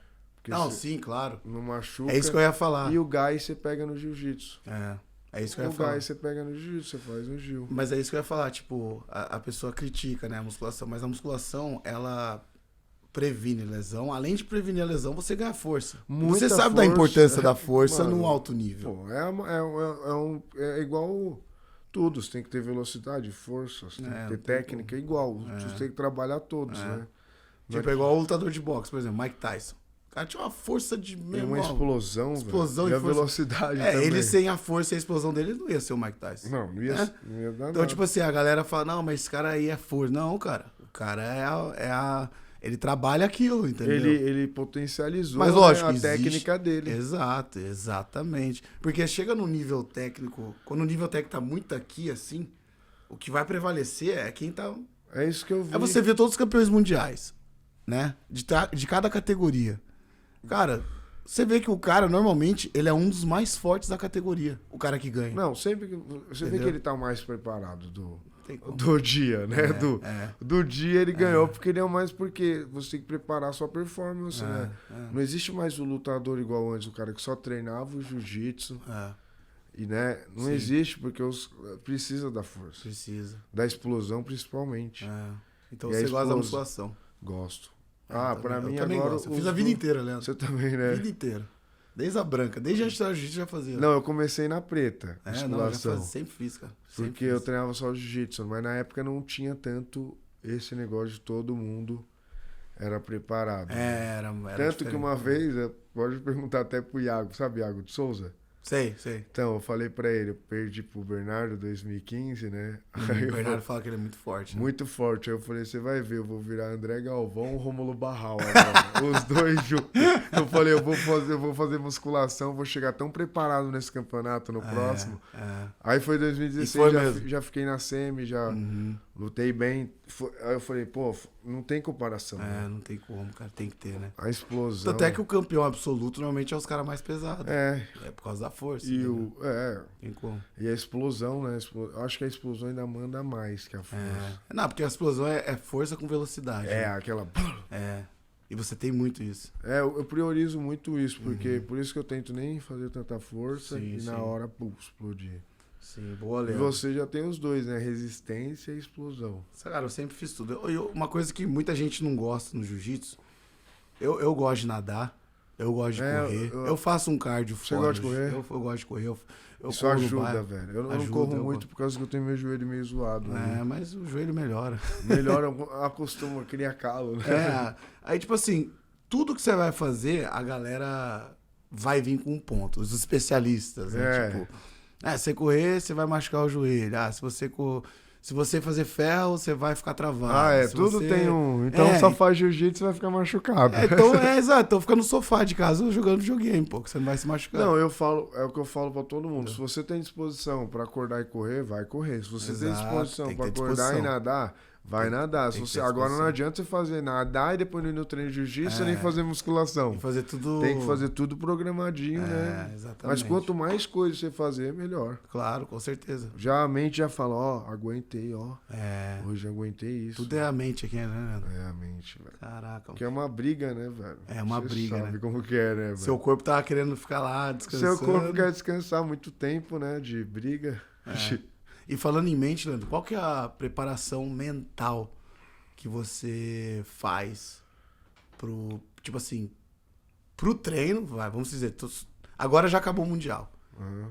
Não, sim, claro. Não machuca. É isso que eu ia falar. E o gás você pega no jiu-jitsu. É isso que eu ia falar. O gás você pega no jiu-jitsu, você faz no jiu. Mas é isso que eu ia falar, tipo, a pessoa critica, né, a musculação, mas a musculação, ela previne lesão. Além de prevenir a lesão, você ganha força. Você sabe da importância da força no alto nível. Pô, é igual tudo. Você tem que ter velocidade, força, você tem que ter técnica, igual. Você tem que trabalhar todos, né? Tipo, é igual o lutador de boxe, por exemplo, Mike Tyson. O cara tinha uma força de... Tem uma explosão e a velocidade também. Ele sem a força e a explosão dele, ele não ia ser o Mike Tyson. Não ia dar Então, nada. tipo assim, a galera fala, não, mas esse cara aí é força. Não, cara. O cara ele trabalha aquilo, entendeu? Ele potencializou, mas, lógico, a técnica dele. Exato, exatamente. Porque chega no nível técnico, quando o nível técnico tá muito aqui, assim, o que vai prevalecer é quem tá... É isso que eu vi. É você ver todos os campeões mundiais, né? De cada categoria. Cara, você vê que o cara, normalmente, ele é um dos mais fortes da categoria. O cara que ganha. Não, sempre que... Você vê que ele tá mais preparado do dia, né? Do dia ele ganhou, porque ele é o mais... Porque você tem que preparar a sua performance, né? Não existe mais o lutador igual antes, o cara que só treinava o jiu-jitsu. E, né? Não existe, porque precisa da força. Precisa. Da explosão, principalmente. Então você gosta da musculação. Gosto. Pra mim eu agora... Gosto. Eu fiz a vida inteira, Leandro. Você também, né? A vida inteira. Desde a branca. Desde antes da jiu-jitsu já fazia. Não, eu comecei na preta. Musculação. Sempre fiz, cara. Porque eu treinava só jiu-jitsu. Mas na época não tinha tanto esse negócio de todo mundo era preparado. Era tanto que uma vez, pode perguntar até pro Iago. Sabe Iago de Souza? Sei. Então, eu falei pra ele, eu perdi pro Bernardo em 2015, né? O Bernardo fala que ele é muito forte. Né? Muito forte. Aí eu falei, você vai ver, eu vou virar André Galvão ou Rômulo Barral agora. Os dois juntos. Eu falei, eu vou fazer musculação, vou chegar tão preparado nesse campeonato no próximo. Aí foi 2016, já fiquei na semi, já lutei bem. Aí eu falei, pô, não tem comparação. Né? Não tem como, cara, tem que ter, né? A explosão. Até que o campeão absoluto normalmente é os caras mais pesados. É por causa da força. E tem como. E a explosão, né? Acho que a explosão ainda manda mais que a força. Não, porque a explosão é força com velocidade. Né? Aquela... E você tem muito isso. Eu priorizo muito isso, porque por isso que eu tento nem fazer tanta força na hora, explodir. Sim, boa, Leandro. E você já tem os dois, né? Resistência e explosão. Cara, eu sempre fiz tudo. Uma coisa que muita gente não gosta no jiu-jitsu, eu gosto de nadar, Eu gosto de correr. Eu faço um cardio Você fora. gosta de correr? Eu gosto de correr. Eu Isso ajuda, velho. Eu não corro muito por causa que eu tenho meu joelho meio zoado. Mas o joelho melhora. Melhora, acostuma, cria calo, né? Aí, tipo assim, tudo que você vai fazer, a galera vai vir com um ponto. Os especialistas, né? Tipo, você correr, você vai machucar o joelho. Se você fazer ferro, você vai ficar travado. Tudo tem um. Então só faz jiu-jitsu e vai ficar machucado. Exato. Então fica no sofá de casa jogando videogame, pô, que você não vai se machucar. Não, eu falo, é o que eu falo pra todo mundo. Se você tem disposição pra acordar e correr, vai correr. Se você tem disposição pra acordar e nadar, vai nadar. Agora não adianta você fazer nadar e depois ir no treino de jiu-jitsu e nem fazer musculação. Tem que fazer tudo programadinho, né? Exatamente. Mas quanto mais coisas você fazer, melhor. Claro, com certeza. Já a mente já fala, aguentei, hoje aguentei isso. Tudo é a mente aqui, né, Leandro? É a mente, velho. Caraca. Que é uma briga, né, velho? É uma briga, sabe né? como que é, né, velho? Seu corpo tava querendo ficar lá descansando. Seu corpo quer descansar muito tempo, né, de briga. E falando em mente, Leandro, qual que é a preparação mental que você faz pro treino? Vamos dizer, agora já acabou o Mundial.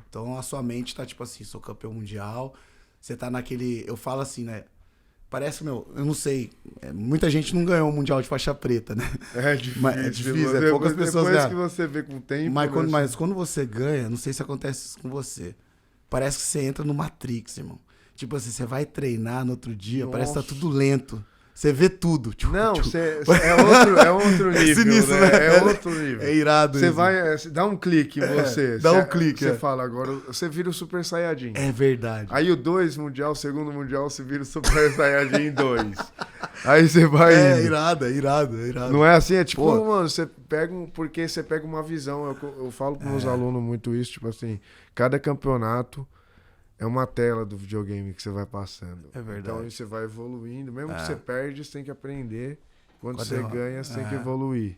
Então a sua mente tá tipo assim, sou campeão mundial, você tá naquele, eu falo assim, né? Parece, eu não sei, muita gente não ganhou o Mundial de faixa preta, né? É difícil, poucas pessoas ganham. Depois que você vê com o tempo... Mas quando você ganha, não sei se acontece isso com você, parece que você entra no Matrix, irmão. Tipo assim, você vai treinar no outro dia, parece que tá tudo lento. Você vê tudo. É outro nível, sinistro, né? É outro nível. É irado você isso. vai, dá um clique em você. Dá um clique. Você fala, agora você vira o Super Saiyajin. É verdade. Aí o 2 mundial, o segundo mundial, você vira o Super Saiyajin 2. Aí você vai indo. É irado. Não é assim? É tipo, mano, porque você pega uma visão. Eu falo pros meus alunos muito isso, tipo assim, cada campeonato é uma tela do videogame que você vai passando. É verdade. Então aí você vai evoluindo. Mesmo que você perde, você tem que aprender. Quando você ganha, você tem que evoluir.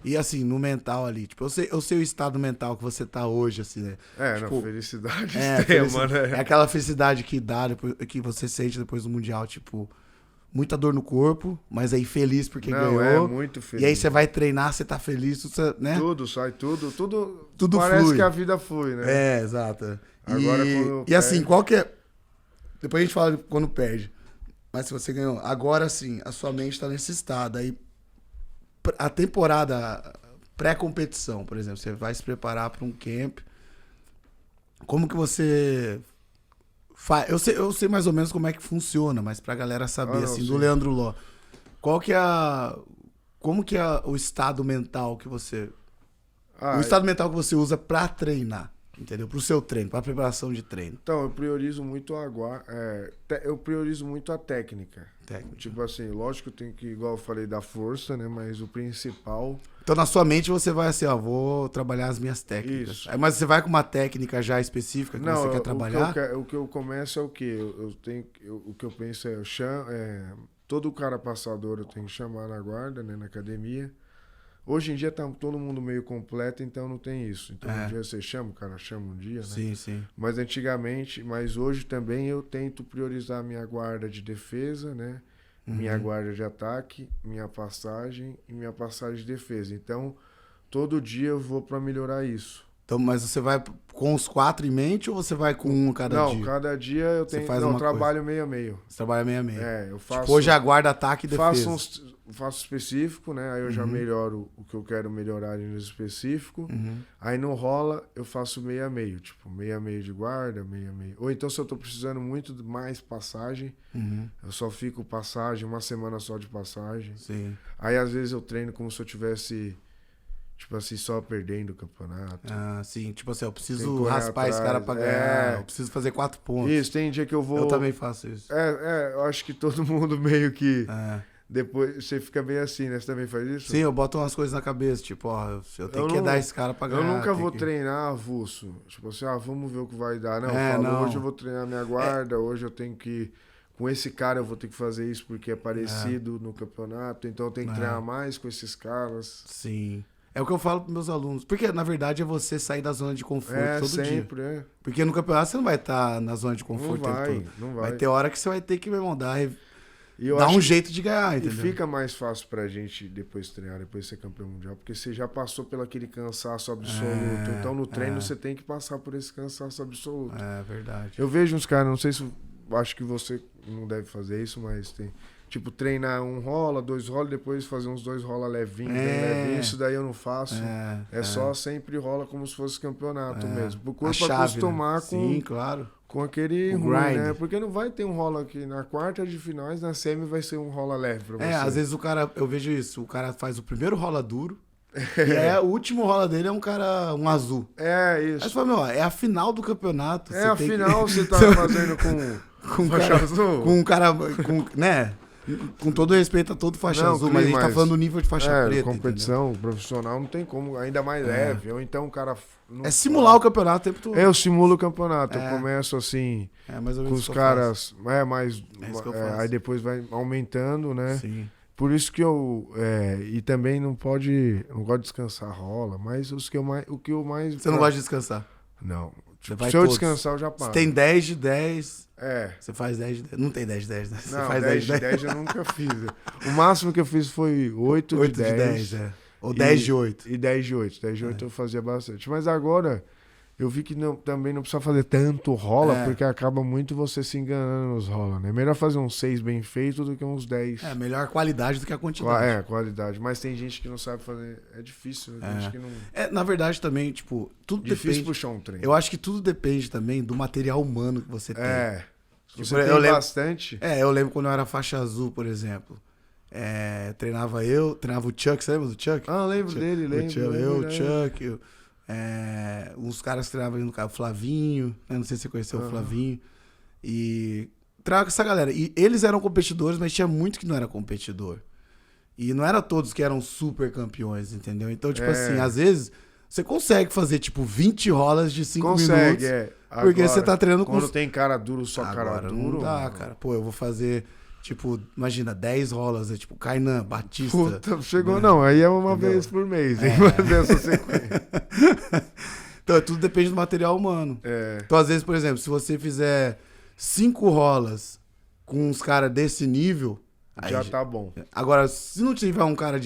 E assim, no mental ali, tipo, eu sei o estado mental que você tá hoje, assim, né? Tipo, felicidade extrema, né? É aquela felicidade que dá, que você sente depois do Mundial, tipo, muita dor no corpo, mas aí feliz porque ganhou. É muito feliz. E aí você vai treinar, você tá feliz, né? Tudo sai, tudo parece flui. Que a vida flui, né? Exato. Agora, assim, qual que é... Depois a gente fala de quando perde. Mas se você ganhou... Agora, sim, a sua mente tá nesse estado. Aí, a temporada pré-competição, por exemplo, você vai se preparar para um camp. Como que você... Eu sei mais ou menos como é que funciona, mas pra galera saber, do Leandro Ló. Qual que é como que é o estado mental que você... o estado mental que você usa pra treinar? Entendeu? Pro seu treino, pra preparação de treino. Então, eu priorizo muito eu priorizo muito a técnica. Tipo assim, lógico que eu tenho que, igual eu falei, da força, né? Mas o principal... Então, na sua mente, você vai assim, vou trabalhar as minhas técnicas. Isso. Mas você vai com uma técnica já específica que você quer trabalhar? O que eu começo é o quê? O que eu penso todo cara passador eu tenho que chamar na guarda, né? Na academia. Hoje em dia tá todo mundo meio completo, então não tem isso. Então um dia você chama, o cara chama um dia, né? Sim. Mas mas hoje também eu tento priorizar minha guarda de defesa, né? Minha guarda de ataque, minha passagem e minha passagem de defesa. Então, todo dia eu vou para melhorar isso. Então, mas você vai com os 4 em mente ou você vai com um cada dia? Não, cada dia eu tenho... Eu trabalho meio a meio. Você trabalha meio a meio. Eu faço... Tipo, hoje aguarda ataque e defesa. Faço específico, né? Aí eu já melhoro o que eu quero melhorar ali no específico. Aí não rola, eu faço meio a meio. Tipo, meio a meio de guarda, meio a meio. Ou então se eu tô precisando muito mais passagem, eu só fico passagem, uma semana só de passagem. Sim. Aí às vezes eu treino como se eu tivesse... Tipo assim, só perdendo o campeonato. Sim. Tipo assim, eu preciso raspar esse cara pra ganhar. Eu preciso fazer 4 pontos. Isso, tem dia que eu vou... Eu também faço isso. Eu acho que todo mundo meio que... Depois você fica bem assim, né? Você também faz isso? Sim, eu boto umas coisas na cabeça. Tipo, eu tenho que dar esse cara pra ganhar. Eu nunca vou treinar avulso. Tipo assim, vamos ver o que vai dar. Não, hoje eu vou treinar minha guarda, hoje eu tenho que... Com esse cara eu vou ter que fazer isso porque é parecido no campeonato. Então eu tenho que treinar mais com esses caras. Sim. É o que eu falo pros meus alunos. Porque, na verdade, é você sair da zona de conforto todo sempre, dia. Porque no campeonato você não vai estar na zona de conforto. Não vai. Vai ter hora que você vai ter que, meu irmão, E eu dá acho um que- jeito de ganhar, E entendeu? fica mais fácil pra gente depois treinar, depois ser campeão mundial, porque você já passou pelo aquele cansaço absoluto. Então no treino você tem que passar por esse cansaço absoluto. É verdade. Eu vejo uns caras, não sei se. Acho que você não deve fazer isso, mas tem. Tipo, treinar 1 rola, 2 rola, depois fazer uns 2 rola levinho, bem levinho. Isso daí eu não faço. Só sempre rola como se fosse campeonato mesmo. Pro A corpo chave, acostumar né? Sim, claro. com aquele O ruim, grind. né? Porque não vai ter um rola aqui na quarta de finais, na semi vai ser um rola leve pra você. Às vezes o cara, eu vejo isso, o cara faz o primeiro rola duro, e aí o último rola dele é um azul. Aí Isso. você fala, meu, é a final do campeonato. Afinal, você tá fazendo com com faixa cara, azul? com um cara, né? Com todo respeito a todo faixa Não, azul, mas a gente tá mas- falando do nível de faixa preta. competição profissional não tem como, ainda mais leve. Ou então o cara. Não É simular o campeonato o tempo todo. Eu simulo o campeonato. Eu começo assim, É mais ou com menos os isso que eu faço. caras. Mais. É isso que eu faço. Aí depois vai aumentando, né? Sim. Por isso que eu. E também não pode. Não gosto de descansar rola, mas o que eu mais. Você não gosta de descansar. Não. Você Tipo, vai se eu todos. descansar, eu já Você paro. tem 10 de 10. É. Você faz 10 de 10. Não tem 10 de 10, né? Você Não, faz 10 de 10 eu nunca fiz. O máximo que eu fiz foi 8 8 de 10. Ou 10 de 8. E 10 de 8. 10 de 8 eu fazia bastante. Mas agora eu vi que também não precisa fazer tanto rola, porque acaba muito você se enganando nos rola, né? Melhor fazer uns 6 bem feito do que uns 10. Melhor qualidade do que a quantidade. Qualidade. Mas tem gente que não sabe fazer. É difícil, né? Tem gente que não. Na verdade também, tipo, tudo Difícil depende. puxar um treino. Eu acho que tudo depende também do material humano que você tem. Se Tipo, você eu tem lembro- bastante. Eu lembro quando eu era faixa azul, por exemplo. Treinava o Chuck, você lembra do Chuck? Lembro dele, lembro. O Chuck, uns caras que treinavam ali no carro, o Flavinho, né? Não sei se você conheceu o Flavinho. E treinava com essa galera. E eles eram competidores, mas tinha muito que não era competidor. E não era todos que eram super campeões, entendeu? Então, tipo assim, às vezes você consegue fazer, tipo, 20 rolas de 5 minutos. Consegue, Porque Agora, você tá treinando com... Quando tem cara duro, só cara Agora duro. não dá, mano. cara. Pô, eu vou fazer, tipo, imagina, 10 rolas, tipo, Kainan, Batista. Puta, chegou não, aí é uma Entendeu? vez por mês, hein? Dessa sequência. Então, tudo depende do material humano. Então, às vezes, por exemplo, se você fizer 5 rolas com uns caras desse nível... Já aí tá bom. Agora, se não tiver um cara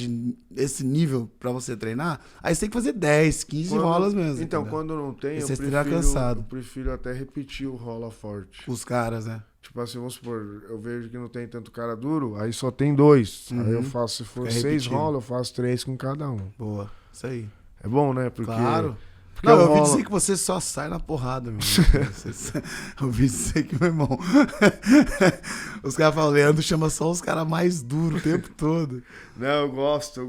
desse nível pra você treinar, aí você tem que fazer 10, 15 rolas mesmo. Então, entendeu? quando não tem, E eu você treinar cansado. prefiro até repetir o rola forte. Os caras, né? Tipo assim, vamos supor, eu vejo que não tem tanto cara duro, aí só tem 2. Aí eu faço, se for Fica 6 repetindo. rola, eu faço 3 com cada um. Boa, isso aí. É bom, né? Porque, Claro. porque Não, o eu ouvi rola- dizer que você só sai na porrada, meu irmão. Eu ouvi dizer que, meu irmão. Os caras falam, Leandro chama só os caras mais duros o tempo todo. Não, eu gosto.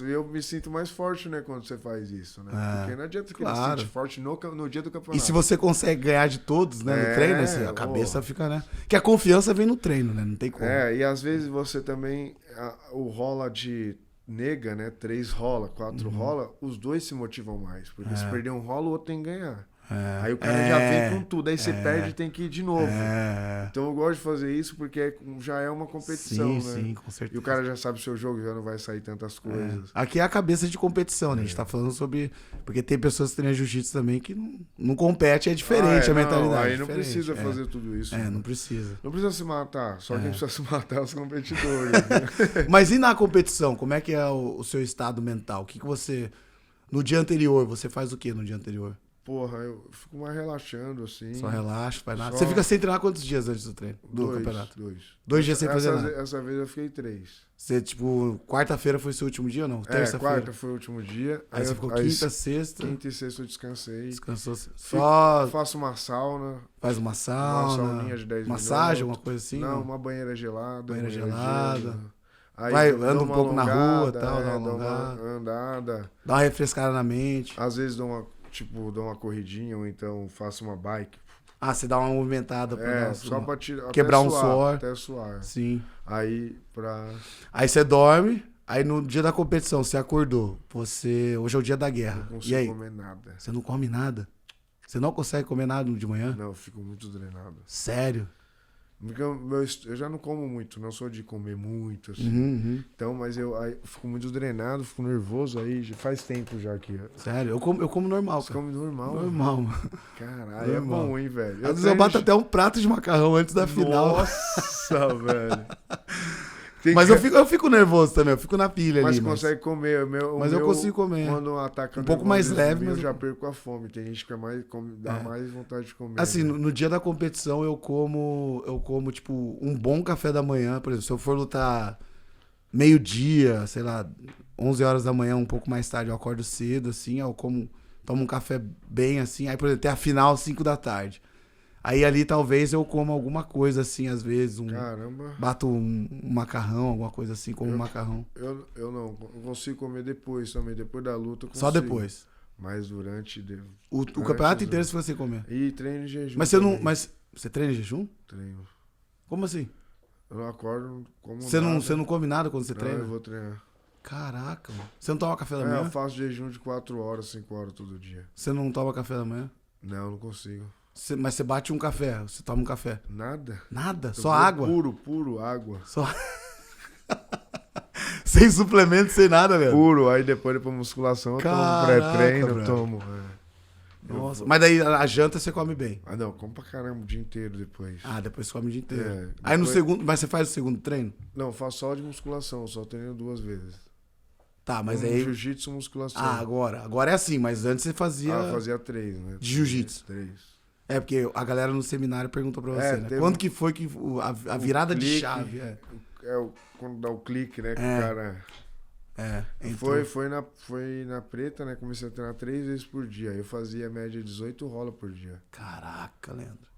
E eu me sinto mais forte, né, quando você faz isso, né? Porque não adianta que ele se claro. sente forte no dia do E campeonato. se você consegue ganhar de todos, né, no treino, assim, a cabeça fica, né? Que a confiança vem no treino, né? Não tem como. E às vezes você também, o rola de nega, né, 3 rola, 4 rola, os dois se motivam mais. Porque se perder um rola, o outro tem que ganhar. Aí o cara já vem com tudo, aí você perde e tem que ir de novo. Então eu gosto de fazer isso porque já é uma competição, sim, né? sim, com certeza. E o cara já sabe o seu jogo, já não vai sair tantas coisas. Aqui é a cabeça de competição, né? A gente tá falando sobre... Porque tem pessoas que treinam jiu-jitsu também que não compete, é diferente a mentalidade. Aí não diferente, precisa fazer tudo isso. não precisa. Não precisa se matar, só quem precisa se matar é os competidores. Mas e na competição? Como é que é o seu estado mental? O que você... No dia anterior, você faz o que no dia anterior? Porra, eu fico mais relaxando, assim. Só relaxa, faz nada. Só- Você fica sem treinar quantos dias antes do treino? Do campeonato? 2. 2 dias sem fazer nada. Essa vez eu fiquei 3. Você, tipo, quarta-feira foi seu último dia ou não? Terça-feira? Quarta foi o último dia. Aí você ficou quinta, sexta, Quinta e sexta eu descansei. descansou. Só Faço uma sauna. faz uma sauna, sauninha de 10 massagem, minutos. alguma coisa assim? Não, uma banheira gelada. Banheira de gelada. gelo. Aí Vai, dou anda um uma pouco na rua, alongada, tal, dá uma dou alongada. andada. Dá uma refrescada na mente. Às vezes dou uma corridinha ou então faço uma bike. Ah, você dá uma movimentada pra dar Só pra tirar, quebrar até um suor. Até suar. Sim. Aí, pra... Aí você dorme, aí no dia da competição, você acordou. Hoje é o dia da guerra. Não E aí? consigo comer nada. Você não come nada? Você não consegue comer nada de manhã? Não, eu fico muito drenado. Sério? Porque eu já não como muito, não sou de comer muito, assim. Uhum. Então, mas aí eu fico muito drenado, fico nervoso aí, já faz tempo já que... Sério? Eu como normal, Você cara. come normal? Normal, mano. Caralho, é Normal. bom, hein, velho? Às vezes eu bato até um prato de macarrão antes da final. Nossa, velho. Mas eu fico nervoso também, eu fico na pilha mas ali. Mas consegue comer. Mas eu consigo comer. Quando ataca um pouco mais leve, mas eu já perco a fome. Tem gente que dá mais vontade de comer. Assim, no dia da competição eu como, tipo, um bom café da manhã. Por exemplo, se eu for lutar meio-dia, sei lá, 11 horas da manhã, um pouco mais tarde, eu acordo cedo, assim, eu tomo um café bem, assim. Aí, por exemplo, tem a final 5 da tarde. Aí ali talvez eu coma alguma coisa assim, às vezes. Caramba. Bato um macarrão, alguma coisa assim, como um macarrão. Eu não consigo comer depois também. Depois da luta eu consigo. Só depois. Mas durante. O campeonato inteiro se você comer. E treino em jejum. Mas você também. Mas você treina em jejum? Treino. Como assim? Eu não acordo como você não come nada quando você treina? Eu vou treinar. Caraca, mano. Você não toma café da manhã? Eu faço jejum de 4 horas, 5 horas todo dia. Você não toma café da manhã? Não, não consigo. Mas você bate um café, você toma um café? Nada. Nada? Só água? Puro, água. Só... sem suplemento, sem nada, velho? Puro, aí depois pra musculação eu tomo pré-treino, eu tomo. Nossa, mas daí a janta você come bem? Ah, não, como pra caramba o dia inteiro depois. Ah, depois você come o dia inteiro. Depois... Aí no segundo, mas você faz o segundo treino? Não, eu faço só de musculação, só treino 2 vezes. Tá, mas aí... Jiu-jitsu, musculação. Ah, agora é assim, mas antes você fazia... Ah, eu fazia 3, né? De jiu-jitsu? 3. É, porque a galera no seminário perguntou pra você, né? Quando que foi que a virada de chave? Quando dá o clique, né? Que o cara... Então... Foi na preta, né? Comecei a treinar 3 vezes por dia. Eu fazia média 18 rola por dia. Caraca, Leandro.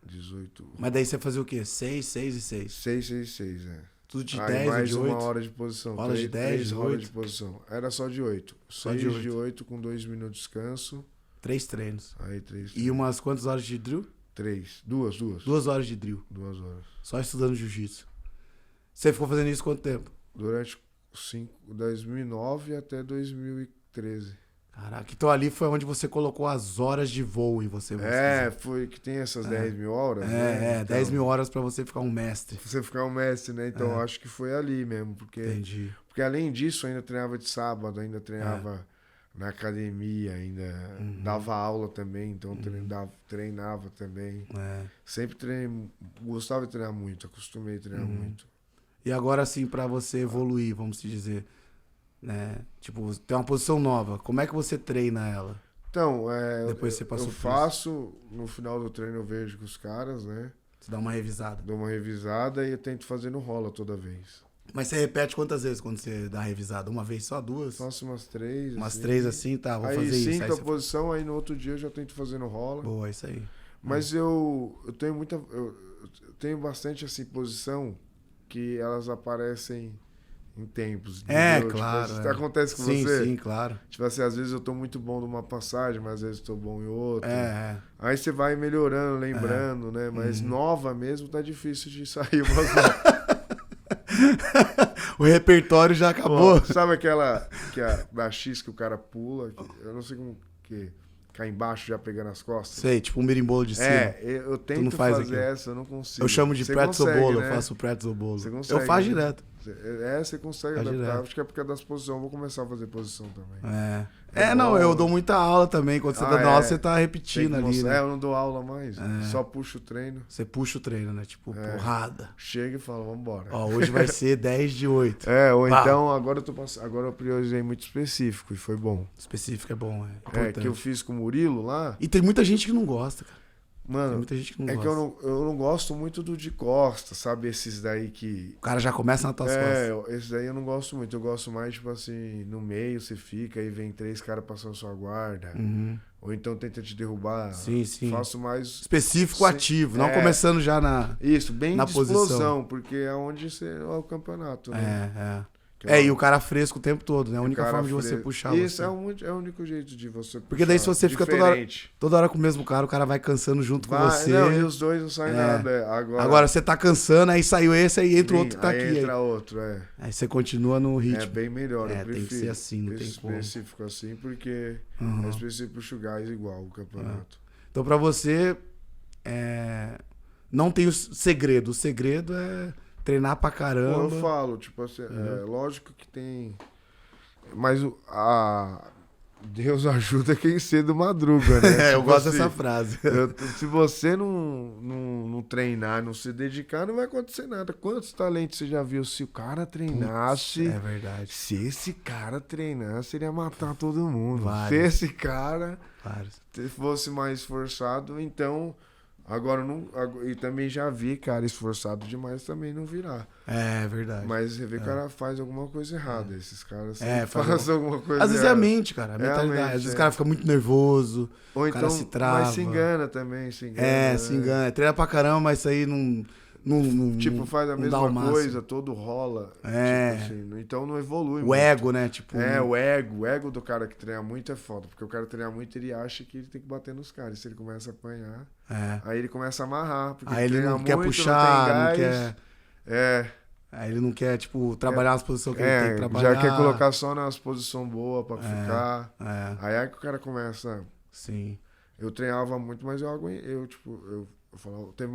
18. Mas daí você fazia o quê? 6, 6 e 6? 6, 6, 6, é. Tudo de 10 mais de 8? uma hora de posição. Hora de 10, de 8? Horas de posição. Era só de 8. Só 6 de 8 com 2 minutos de descanso. 3 treinos. Aí 3 E umas quantas horas de drill? 3. 2. 2 horas de drill. 2 horas. Só estudando jiu-jitsu. Você ficou fazendo isso quanto tempo? Durante 2009 até 2013. Caraca, então ali foi onde você colocou as horas de voo em você. Foi que tem essas 10 mil horas, né? 10 mil horas pra você ficar um mestre. Você ficar um mestre, né? Então acho que foi ali mesmo. Entendi. Porque além disso, ainda treinava de sábado, ainda treinava na academia, ainda dava aula também, então treinava também. Sempre treinei, gostava de treinar muito, acostumei a treinar muito. E agora, assim, pra você evoluir, vamos dizer, né? Tipo, tem uma posição nova, como é que você treina ela? Então, depois você passou eu faço, no final do treino eu vejo com os caras, né? Você dá uma revisada. Dou uma revisada e eu tento fazer no rola toda vez. Mas você repete quantas vezes quando você dá a revisada? Uma vez só, 2? Faço umas 3. Umas assim. 3 assim, tá, vou aí fazer isso. Aí sinto a posição, aí no outro dia eu já tento fazer no rola. Boa, isso aí. Mas eu tenho muita... Eu tenho bastante, assim, posição que elas aparecem em tempos. Claro. Tipo, acontece com você? Sim, claro. Tipo assim, às vezes eu tô muito bom numa passagem, mas às vezes eu tô bom em outra. É. Aí você vai melhorando, lembrando, né? Mas nova mesmo tá difícil de sair umas novas. O repertório já acabou. Pô, sabe aquela que da X que o cara pula? Eu não sei como que cai embaixo já pegando as costas. Sei, tipo um berimbolo de cima. Eu tento fazer essa, eu não consigo. Eu chamo de pretzel bolo, né? Eu faço pretzel bolo. Você consegue, eu faço direto. Você consegue adaptar. Direto. Acho que é porque é das posições. Eu vou começar a fazer posição também. Não, eu dou muita aula também. Quando você tá dando aula, você tá repetindo ali, né? Eu não dou aula mais. Só puxo o treino. Você puxa o treino, né? Tipo, porrada. Chega e fala, vambora. Ó, hoje vai ser 10 de 8. Ou então, agora eu priorizei muito específico e foi bom. Específico é bom, importante. Que eu fiz com o Murilo lá. E tem muita gente que não gosta, cara. Mano, tem muita gente que não gosta. Que eu não gosto muito do de costas, sabe? Esses daí que... O cara já começa nas tuas costas. Esses daí eu não gosto muito. Eu gosto mais, tipo assim, no meio você fica e vem 3 caras passando sua guarda. Ou então tenta te derrubar. Sim. Faço mais... Específico ativo, não começando já na Isso, bem na de posição. Explosão, porque é onde é o campeonato, né? E o cara fresco o tempo todo, né? A única forma de você puxar isso é o único jeito de você puxar. Porque daí se você fica toda hora com o mesmo cara, o cara vai cansando junto com você. Não, e os dois não saem nada. Agora você tá cansando, aí saiu esse, aí entra o outro que tá aqui. Aí entra outro, Aí você continua no ritmo. É bem melhor, eu prefiro. Tem que ser assim, não tem como. Específico assim, porque é específico pro Chugás igual o campeonato. Então pra você, não tem o segredo. O segredo é... treinar pra caramba. Eu falo, tipo assim, lógico que tem... Mas Deus ajuda quem cedo madruga, né? Eu Tipo gosto assim, dessa frase. se você não treinar, não se dedicar, não vai acontecer nada. Quantos talentos você já viu? Se o cara treinasse... É verdade. Se esse cara treinasse, ele ia matar todo mundo. Vários. Se esse cara Vários. fosse mais esforçado, então... Agora, e também já vi cara esforçado demais também não virar. É verdade. Mas você vê que o cara faz alguma coisa errada. Esses caras faz alguma coisa errada. Às vezes é a mente, cara. A É a mentalidade. mente, Às vezes o cara fica muito nervoso. Ou o então, cara se trava. mas se engana também, se engana. Se engana. Treina pra caramba, mas isso aí não tipo, faz a não dá o mesma máximo. coisa, todo rola. É. Tipo assim, então não evolui O muito. ego, né? Tipo, O ego do cara que treina muito é foda. Porque o cara treina muito, ele acha que ele tem que bater nos caras. Se ele começa a apanhar, aí ele começa a amarrar. Porque aí ele não muito, quer puxar, não não tem gás. quer... Aí ele não quer, tipo, trabalhar nas posições que ele tem que trabalhar. Já quer colocar só nas posições boas pra ficar. Aí é que o cara começa... Sim. Eu treinava muito, mas eu falava... Teve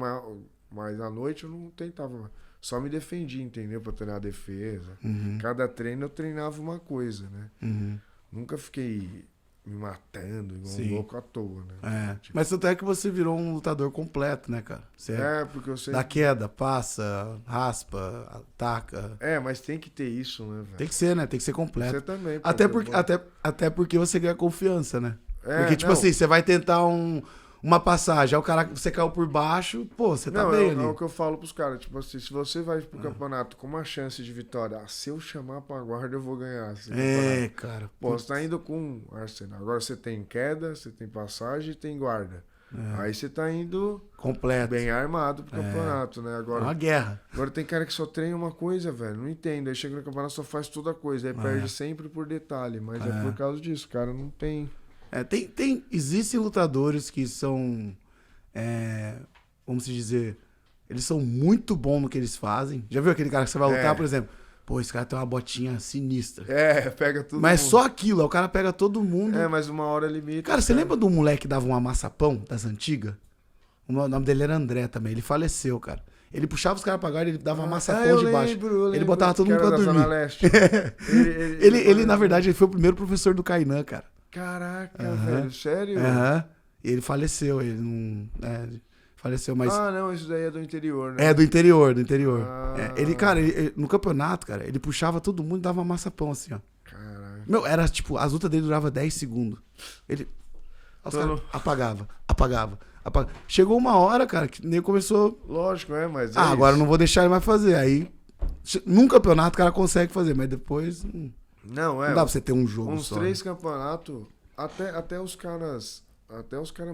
mas à noite eu não tentava. Só me defendia, entendeu? Pra treinar a defesa. Cada treino eu treinava uma coisa, né? Nunca fiquei me matando igual um louco à toa, né? Tipo... Mas tanto é que você virou um lutador completo, né, cara? Você porque eu sei... dá queda, passa, raspa, ataca. Mas tem que ter isso, né, velho? Tem que ser, né? Tem que ser completo. Você também. Até porque você ganha confiança, né? Porque, tipo assim, você vai tentar uma passagem, aí o cara, você caiu por baixo, pô, você tá bem ali. É o que eu falo pros caras, tipo assim, se você vai pro campeonato com uma chance de vitória, se eu chamar pra guarda, eu vou ganhar. Cara. Pô, você tá indo com Arsenal. Agora você tem queda, você tem passagem e tem guarda. Aí você tá indo completo, bem armado pro campeonato, né? Agora, é uma guerra. Agora tem cara que só treina uma coisa, velho. Não entendo. Aí chega no campeonato só faz toda a coisa. Aí perde sempre por detalhe. Mas é por causa disso, cara. Não tem. Existem lutadores que são, vamos dizer, eles são muito bons no que eles fazem. Já viu aquele cara que você vai lutar, por exemplo? Pô, esse cara tem uma botinha sinistra. Pega tudo. Mas só aquilo, aí o cara pega todo mundo. Mas uma hora limita. Cara, você lembra do moleque que dava um amassapão das antigas? O nome dele era André também, ele faleceu, cara. Ele puxava os caras pra guarda e ele dava um amassapão de baixo. Ele botava todo mundo pra dormir. Ele, na verdade, ele foi o primeiro professor do Kainan, cara. Caraca, velho, sério? E ele faleceu, ele não... faleceu, mas... não, isso daí é do interior, né? É, do interior. Ele, cara, no campeonato, cara, ele puxava todo mundo e dava maçapão assim, ó. Caraca. Meu, era tipo, as lutas dele durava 10 segundos. Ele... Os caras apagava. Chegou uma hora, cara, que nem começou... Lógico, mas... agora eu não vou deixar ele mais fazer. Aí, num campeonato o cara consegue fazer, mas depois... Não dá pra você ter um jogo uns só. 3 campeonatos, até os caras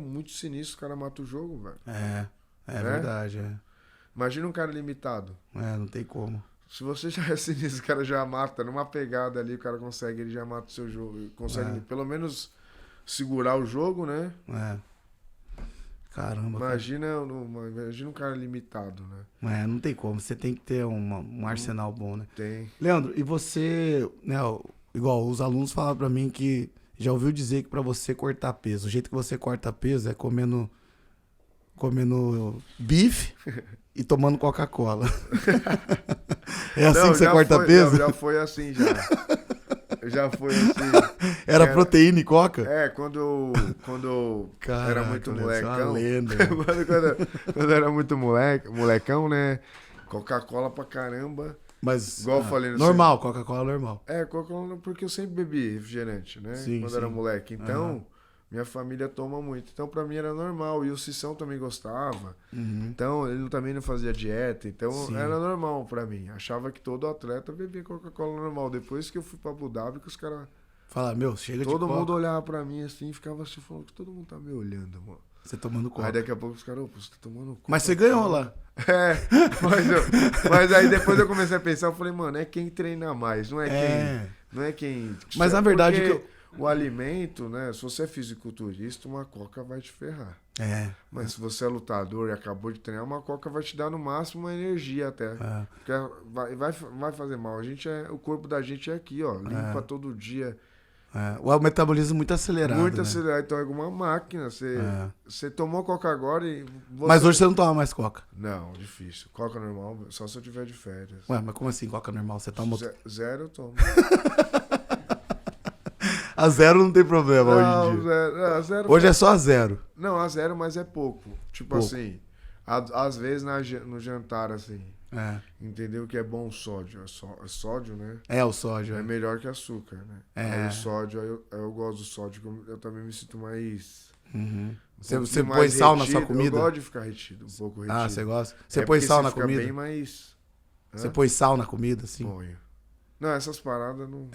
muito sinistros, os caras matam o jogo, velho. É verdade, Imagina um cara limitado. Não tem como. Se você já é sinistro, o cara já mata, numa pegada ali, o cara consegue, ele já mata o seu jogo. Consegue pelo menos segurar o jogo, né? Caramba. Imagina um cara limitado, né? Não tem como. Você tem que ter um arsenal bom, né? Tem. Leandro, e você, né, igual os alunos falaram pra mim que já ouviu dizer que pra você cortar peso, o jeito que você corta peso é comendo bife e tomando Coca-Cola. É assim que você corta peso? Já foi assim, já. Já foi assim. Era proteína e coca? Quando eu era muito molecão. Lenda, quando eu era muito molecão, né? Coca-Cola pra caramba. Mas, igual eu falei, normal, Coca-Cola normal. Coca-Cola porque eu sempre bebi refrigerante, né? Quando era moleque. Então, minha família toma muito. Então, pra mim era normal. E o Cissão também gostava. Então, ele também não fazia dieta. Então, era normal pra mim. Achava que todo atleta bebia Coca-Cola normal. Depois que eu fui pra Abu Dhabi, que os caras... Fala, chega de Coca. Todo mundo olhava pra mim assim e ficava assim, falando que todo mundo tá me olhando, mano. Você tomando Coca. Aí daqui a pouco os caras, você tá tomando Coca. Mas você ganhou lá. Mas aí depois eu comecei a pensar, eu falei, mano, é quem treina mais, não é quem... Mas na verdade... O alimento, né? Se você é fisiculturista, uma Coca vai te ferrar. Mas se você é lutador e acabou de treinar, uma Coca vai te dar no máximo uma energia até. Porque vai fazer mal. O corpo da gente é aqui, ó. Limpa todo dia. O metabolismo muito acelerado. Muito acelerado. Então é uma máquina. Você tomou Coca agora e... Mas hoje você não toma mais Coca? Não, difícil. Coca normal, só se eu tiver de férias. Mas como assim Coca normal? Você toma... Zero eu tomo. A zero não tem problema hoje em dia. A zero Hoje é só a zero. Não, a zero, mas é pouco. Tipo Pouco. assim, às vezes no jantar, assim, É. entendeu que é bom o sódio. É sódio, né? É o sódio. É É. melhor que açúcar, né? É. Aí o sódio, eu gosto do sódio, que eu também me sinto mais... Uhum. um Você pouquinho põe mais sal na retido. sua comida? Eu gosto de ficar retido, um pouco retido. Ah, você gosta? Você É põe porque sal você na fica comida? bem mais... Você Hã? põe sal na comida, assim? Ponho. Não, essas paradas não...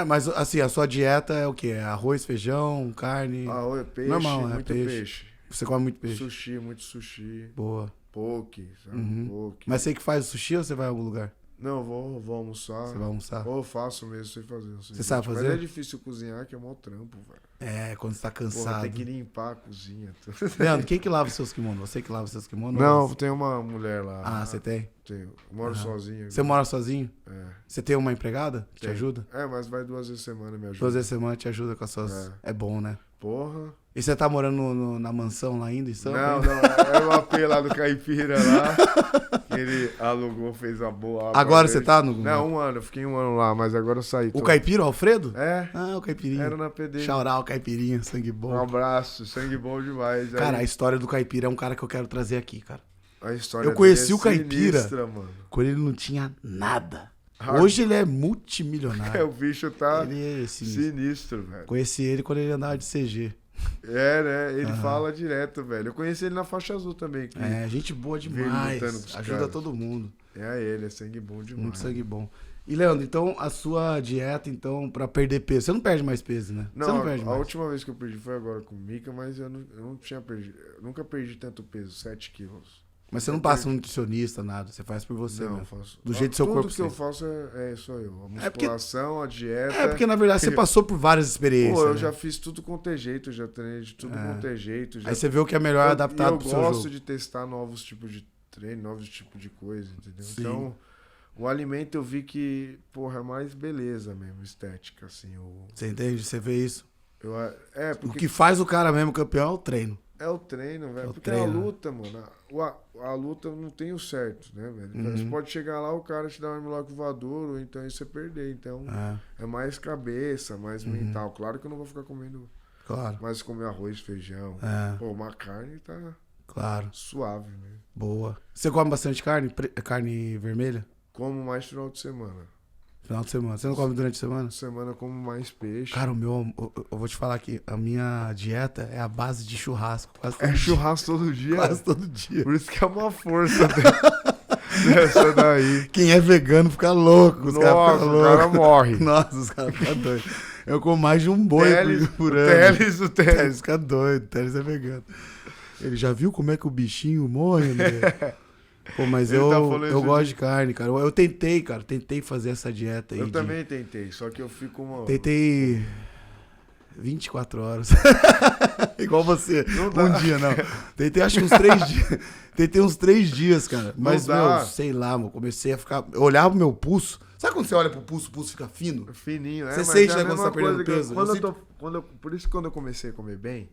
Mas assim, a sua dieta é o quê? É arroz, feijão, carne? Arroz, peixe, Normal, né? muito peixe. Você come muito peixe? Sushi, muito sushi. Boa. Poke, sabe? Uhum. Poke. Mas você que faz o sushi ou você vai em algum lugar? Não, vou almoçar. Você vai almoçar? Ou eu faço mesmo, sei fazer. Você sabe fazer? Mas é difícil cozinhar, que é mó trampo, velho. É, quando você tá Porra, cansado. tem que limpar a cozinha. Leandro, quem que lava os seus kimonos? Você que lava os seus kimonos? Não, tem uma mulher lá. Ah, você tem? Tenho. Eu moro sozinho. Você mora sozinho? É. Você tem uma empregada que te Tem. ajuda? É, mas vai 2 vezes por semana, me ajuda. 2 vezes por semana te ajuda com as suas... É bom, né? Porra. E você tá morando na mansão lá ainda em Sampa? Não, era o AP lá do Caipira lá. Que ele alugou, fez a boa. Agora você tá no... Não, 1 ano. Eu fiquei 1 ano lá, mas agora eu saí. O Caipira, o Alfredo? É. Ah, o Caipirinha. Era na PD. Chaurar o Caipirinha, sangue bom. Um abraço, sangue bom demais. Cara, a Aí, história do Caipira é um cara que eu quero trazer aqui, cara. a história eu conheci dele o Caipira. sinistra, mano. Quando ele não tinha nada. Ah. Hoje ele é multimilionário. O bicho tá Ele é sinistro. sinistro, velho. Conheci ele quando ele andava de CG. É, né? Ele fala direto, velho. Eu conheci ele na faixa azul também. Que É, gente boa Veio demais. lutando com os Ajuda caras. todo mundo. É ele, é sangue bom demais. Muito sangue bom. E, Leandro, então, a sua dieta, então, pra perder peso. Você não perde mais peso, né? Não, você não perde a mais. última vez que eu perdi foi agora com o Mika, mas eu não tinha perdido. Eu nunca perdi tanto peso, 7 quilos. Mas você não passa um nutricionista, nada. Você faz por você Não, mesmo. faço. Do jeito do seu corpo Tudo que eu ser. faço sou eu. A É porque- musculação, a dieta. É, porque na verdade você passou por várias experiências. Pô, eu né? já fiz tudo com ter jeito, já treinei de tudo com ter jeito. Já... Aí você vê o que é melhor adaptado pro seu Eu gosto jogo. de testar novos tipos de treino, novos tipos de coisa, entendeu? Sim. Então, o alimento eu vi que, porra, é mais beleza mesmo, estética, assim. Você entende? Você vê isso. É, O porque que faz o cara mesmo campeão é o treino. é o treino, velho. É o Porque treino, a né? luta, mano, a luta não tem o certo, né, velho? Uhum. Você pode chegar lá, o cara te dar um milagre voador, ou então aí você perder. Então, É, é mais cabeça, mais mental. Claro que eu não vou ficar comendo, claro. mais comer arroz, feijão. É, Pô, uma carne tá claro. suave, né? Boa. Você come bastante carne? Carne vermelha? Como mais final de semana. Final de semana. Você não come durante a semana? Semana eu como mais peixe. Cara, eu vou te falar aqui, a minha dieta é a base de churrasco. Quase todo É dia. churrasco todo dia. Quase todo dia. Por isso que é uma força dessa daí. Quem é vegano fica louco. Os caras Nossa, ficam o cara loucos. morre. Nossa, os caras ficam doidos. Eu como mais de um boi por ano. O O Teles fica doido. O Teles é vegano. Ele já viu como é que o bichinho morre, André? Pô, mas Ele eu, tá falando eu isso gosto de- de carne, cara. Eu tentei, cara. Tentei fazer essa dieta aí. Eu também tentei, só que eu fico uma... Tentei 24 horas. Igual você. Não dá. Um dia, não. Tentei acho que uns 3 dias. Tentei uns 3 dias, cara. Mas, dá. meu, sei lá, eu comecei a ficar... Eu olhava o meu pulso. Sabe quando você olha pro pulso, o pulso fica fino? Fininho, né? Você Mas sente, é a né, quando mesma você tá perdendo coisa que eu- peso? Quando Eu eu tô, por isso que quando eu comecei a comer bem,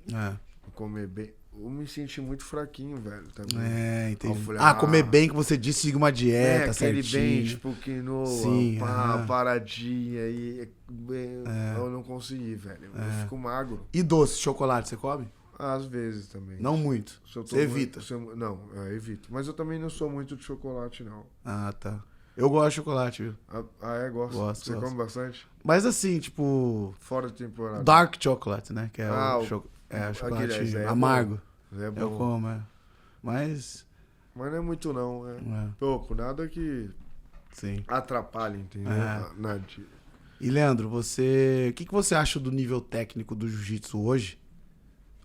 eu me senti muito fraquinho, velho, também. É, entendi. Eu falei, Comer bem que você disse, siga uma dieta, aquele certinho. bem, tipo, quinoa, Sim, aham. paradinha, eu não consegui, velho. Eu fico magro. E doce, chocolate, você come? Às vezes também. Não muito. Se eu tô Você evita. Não, eu evito. Mas eu também não sou muito de chocolate, não. Ah, tá. Eu gosto de chocolate, viu? Gosto. Gosto, Você gosto. come bastante? Mas assim, tipo... Fora de temporada. Dark chocolate, né? Que é Ah, o aquele chocolate esse aí é amargo. É bom. Eu como, é. Mas... Mas não é muito, não. É É, pouco. Nada que sim. atrapalhe, entendeu? É. Nada. E, Leandro, você... O que você acha do nível técnico do jiu-jitsu hoje?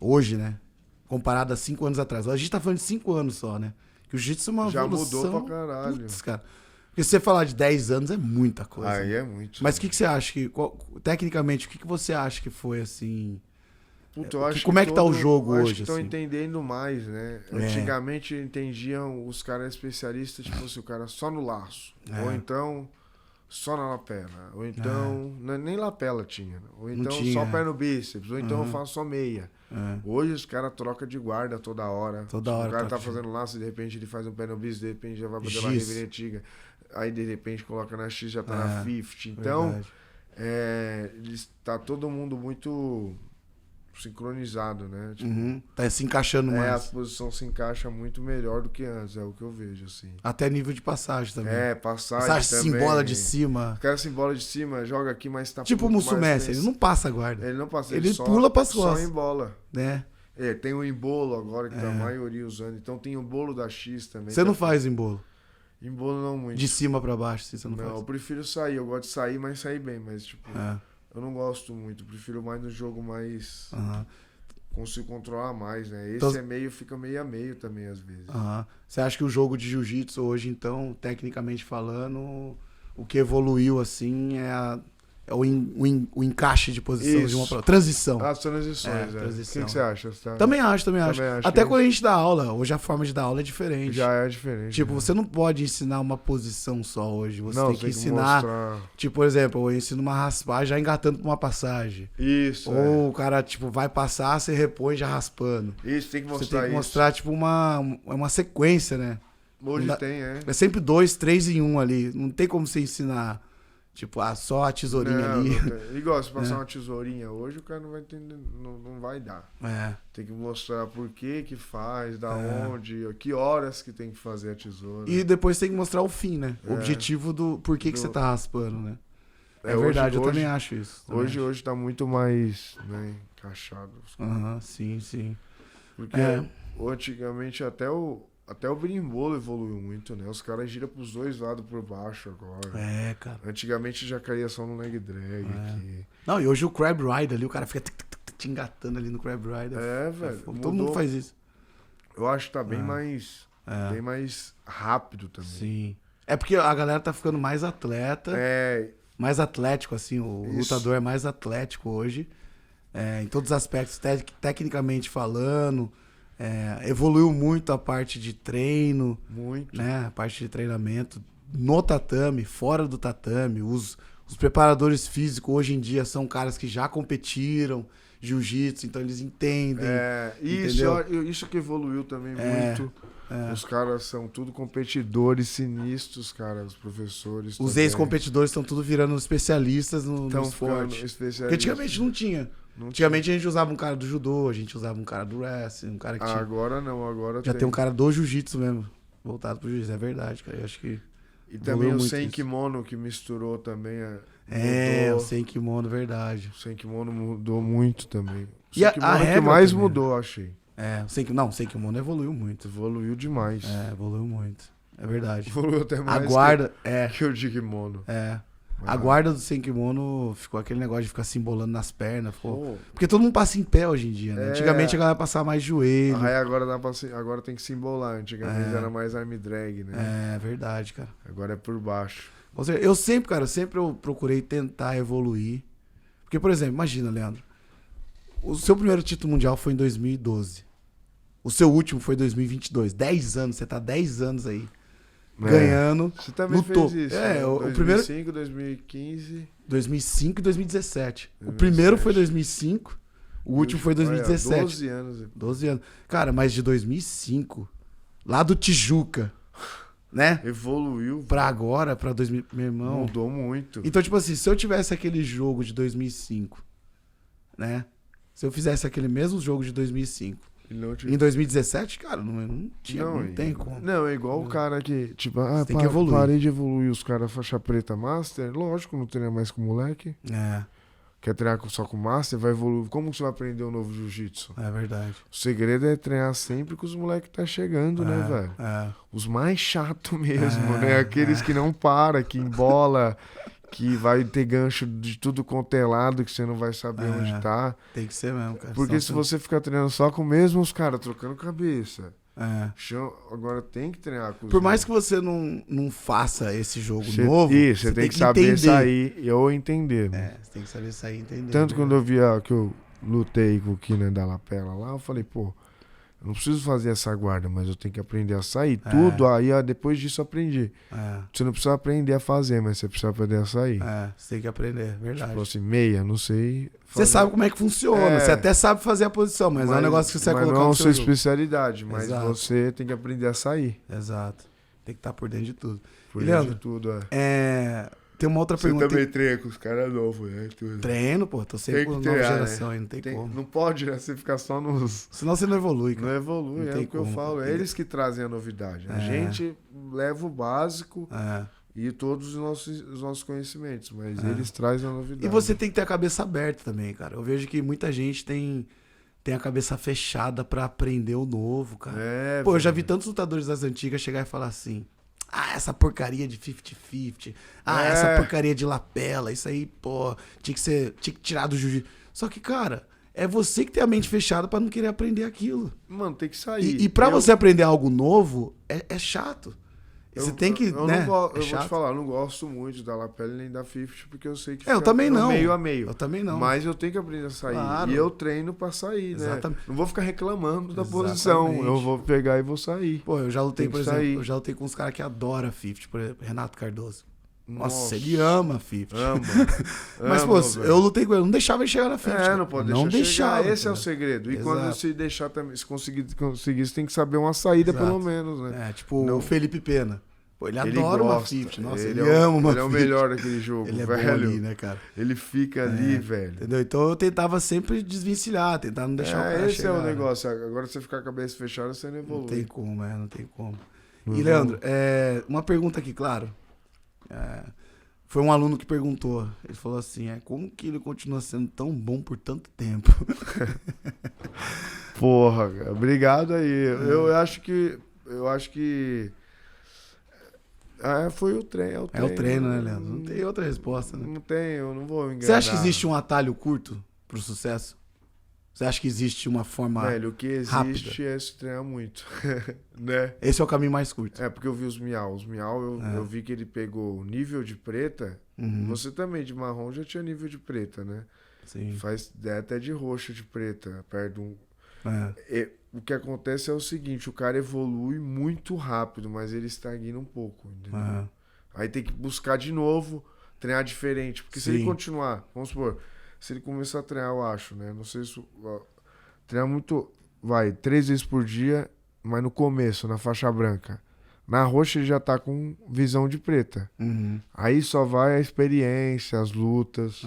Hoje, né? Comparado a 5 anos atrás. A gente tá falando de 5 anos só, né? Que o jiu-jitsu é uma Já evolução... mudou pra caralho. Putz, cara. Porque se você falar de 10 anos é muita coisa. Aí é muito. Mas o que você acha que... Tecnicamente, o que você acha que foi, assim... Puta, eu acho como é que tá o jogo eu hoje, Acho que estão assim? entendendo mais, né? É. Antigamente entendiam os caras especialistas, tipo assim, o cara só no laço. É. Ou então só na lapela. Ou então. Nem lapela tinha. Né? Ou então tinha, só é. pé no bíceps. Ou então eu faço só meia. É. Hoje os caras trocam de guarda toda hora. Toda Tipo, hora o cara tá troca de- fazendo laço e de repente ele faz um pé no bíceps, de repente já vai fazer uma Giz. reverência antiga. Aí de repente coloca na X já tá É, na 50. Então. Verdade. tá todo mundo muito sincronizado, né? Tipo, Tá se encaixando a mais. posição se encaixa muito melhor do que antes, é o que eu vejo, assim. Até nível de passagem também. Passagem assim, também. bola de cima. O cara assim, bola de cima, joga aqui, mas tá Tipo o muito mais Mussumessi, ele não passa a guarda. Ele não passa, ele só, pula pras só costas. em bola. Né? Tem o embolo agora, que tá a maioria usando. Então tem o bolo da X também. Você não faz embolo? Embolo não muito. De cima pra baixo, assim, você não faz? Eu prefiro sair. Eu gosto de sair, mas sair bem. Mas, tipo, eu não gosto muito. Eu prefiro mais no jogo mais... Consigo controlar mais, né? Esse então... fica meio a meio também, às vezes. Você acha que o jogo de jiu-jitsu hoje, então, tecnicamente falando, o que evoluiu, assim, é o encaixe de posição de uma prova. Transição. As transições, transição. O que você acha? Também acho. Até quando a gente dá aula, hoje a forma de dar aula é diferente. Já é diferente. Tipo, você não pode ensinar uma posição só hoje. Você tem que ensinar. Tipo, por exemplo, eu ensino uma raspagem já engatando pra uma passagem. Isso. Ou o cara, tipo, vai passar, você repõe já raspando. Isso, tem que mostrar isso. Você tem que mostrar, tipo, uma sequência, né? Hoje tem, É sempre 2, 3 em 1 ali. Não tem como você ensinar. Tipo, só a tesourinha ali. Igual, se passar uma tesourinha hoje, o cara não vai entender, não vai dar. Tem que mostrar por que faz, da onde, que horas que tem que fazer a tesoura. E depois tem que mostrar o fim, né? O objetivo do por que você tá raspando, né? É verdade, eu também acho isso. Hoje tá muito mais, né, encaixado. Sim. Porque antigamente até o berimbolo evoluiu muito, né? Os caras giram pros dois lados por baixo agora. Cara. Antigamente já caía só no leg drag aqui. Não, e hoje o crab rider ali, o cara fica te engatando ali no crab rider. Velho. Todo mundo faz isso. Eu acho que tá bem mais rápido também. Sim. É porque a galera tá ficando mais atleta. Mais atlético, assim. O lutador é mais atlético hoje. Em todos os aspectos, tecnicamente falando. Evoluiu muito a parte de treino, né? A parte de treinamento no tatame, fora do tatame. Os preparadores físicos hoje em dia são caras que já competiram jiu-jitsu, então eles entendem. Isso que evoluiu também muito. Os caras são tudo competidores sinistros, cara, os professores. Os ex-competidores estão tudo virando especialistas no esporte. Porque antigamente não tinha. Antigamente a gente usava um cara do judô, a gente usava um cara do wrestling, um cara que tinha... Agora não, agora já tem um cara do jiu-jitsu mesmo, voltado pro jiu-jitsu, é verdade, cara, eu acho que... E também o sem kimono que misturou também o sem kimono, verdade. O sem kimono mudou muito também. O sem kimono é o que mais também mudou, achei. O sem kimono evoluiu muito. Evoluiu demais. Evoluiu muito, é verdade. Evoluiu até mais que o de kimono. A guarda do sem kimono ficou aquele negócio de ficar se embolando nas pernas. Porque todo mundo passa em pé hoje em dia, né? Antigamente a galera passava mais joelho. Aí agora tem que se embolar. Antigamente era mais arm drag, né? É verdade, cara. Agora é por baixo. Eu sempre procurei tentar evoluir. Porque, por exemplo, imagina, Leandro. O seu primeiro título mundial foi em 2012. O seu último foi em 2022. 10 anos, você tá 10 anos aí. Ganhando. Você também lutou. fez isso. O 2005, primeiro... 2015... 2005 e 2017. O primeiro foi 2005, o último foi 2017. 12 anos. 12 anos. Cara, mas de 2005, lá do Tijuca, né? Evoluiu. Pra agora, pra 2000, meu irmão. Mudou muito. Então, tipo assim, se eu tivesse aquele jogo de 2005, né? Se eu fizesse aquele mesmo jogo de 2005, em 2017, cara, não tem como. Não, é igual o cara que, tipo, tem que evoluir. Parei de evoluir os caras faixa preta master. Lógico, não treina mais com moleque. Quer treinar só com master, vai evoluir. Como você vai aprender um novo jiu-jitsu? É verdade. O segredo é treinar sempre com os moleques que tá chegando, né, velho? Os mais chatos mesmo, né? Aqueles que não param, que embola... que vai ter gancho de tudo quanto é lado, que você não vai saber onde tá. Tem que ser mesmo, cara. Porque se você ficar treinando só com os caras trocando cabeça. Agora tem que treinar com os Por mais que você não faça esse jogo novo, você tem que saber entender. Sair ou entender. Você tem que saber sair e entender. Tanto quando eu via que eu lutei com o Keenan da Lapela lá, eu falei, eu não preciso fazer essa guarda, mas eu tenho que aprender a sair. Tudo, aí depois disso eu aprendi. Você não precisa aprender a fazer, mas você precisa aprender a sair. Você tem que aprender, verdade. Tipo assim, meia, não sei fazer. Você sabe como é que funciona, você até sabe fazer a posição, mas é um negócio que você vai colocar não é no a sua especialidade, mas você tem que aprender a sair. Exato. Tem que estar por dentro de tudo. Por dentro de tudo, tem uma outra Você pergunta. também treina com os caras novos, né? Treino, pô. Tô sempre com nova geração aí, não tem como. Não pode, né? Você ficar só nos... Senão você não evolui, cara. Não evolui, é o que eu falo. É eles que trazem a novidade. A gente leva o básico e todos os nossos conhecimentos, mas eles trazem a novidade. E você tem que ter a cabeça aberta também, cara. Eu vejo que muita gente tem a cabeça fechada pra aprender o novo, cara. Pô, eu já vi tantos lutadores das antigas chegar e falar assim: essa porcaria de 50-50. Essa porcaria de lapela. Isso aí, pô, tinha que tirar do jiu-jitsu. Só que, cara, é você que tem a mente fechada pra não querer aprender aquilo. Mano, tem que sair. E pra você aprender algo novo, é chato. Você tem que, eu né? vou te falar, eu não gosto muito da lapela nem da 50, porque eu sei que eu também não. meio a meio. Eu também não. Mas eu tenho que aprender a sair. Claro. E eu treino pra sair, Exatamente. né? Não vou ficar reclamando da posição. Eu vou pegar e vou sair. Pô, eu já lutei, por exemplo, sair. eu já lutei com uns caras que adoram 50, por exemplo, Renato Cardoso. Nossa, ele ama 50. Mas, pô, eu lutei com ele, não deixava ele chegar na 50. Não pode não deixar. deixava. Esse é o segredo. E Exato. quando se deixar também, se conseguir, você tem que saber uma saída, pelo menos, né? Tipo o Felipe Pena. Pô, ele adora uma 50. Nossa, ele ama uma 50. Ele é o melhor daquele jogo, ele é velho. bom ali, né, cara? Ele fica ali, velho. Entendeu? Então eu tentava sempre desvencilhar, tentar não deixar o cara esse chegar. É o negócio. Agora você ficar com a cabeça fechada, você não evolui. Não tem como, não tem como. E, Leandro, uma pergunta aqui, claro. Foi um aluno que perguntou. Ele falou assim, como que ele continua sendo tão bom por tanto tempo? Porra, cara, obrigado aí. Eu acho que foi o treino. É o treino, né, Leandro? Não tem outra resposta, né? Não tem, eu não vou enganar. Você acha que existe um atalho curto pro sucesso? Você acha que existe uma forma Velho, o que existe rápida? É se treinar muito, né? Esse é o caminho mais curto. Porque eu vi os miau. Os miau, eu vi que ele pegou o nível de preta. Você também, de marrom, já tinha nível de preta, né? Sim. Faz até de roxa de preta, perto de um... o que acontece é o seguinte, o cara evolui muito rápido, mas ele estagna um pouco, entendeu? Aí tem que buscar de novo, treinar diferente, porque se ele continuar, vamos supor, se ele começar a treinar, eu acho, né? Não sei se... treinar muito, 3 vezes por dia, mas no começo, na faixa branca. Na roxa ele já tá com visão de preta. Aí só vai a experiência, as lutas...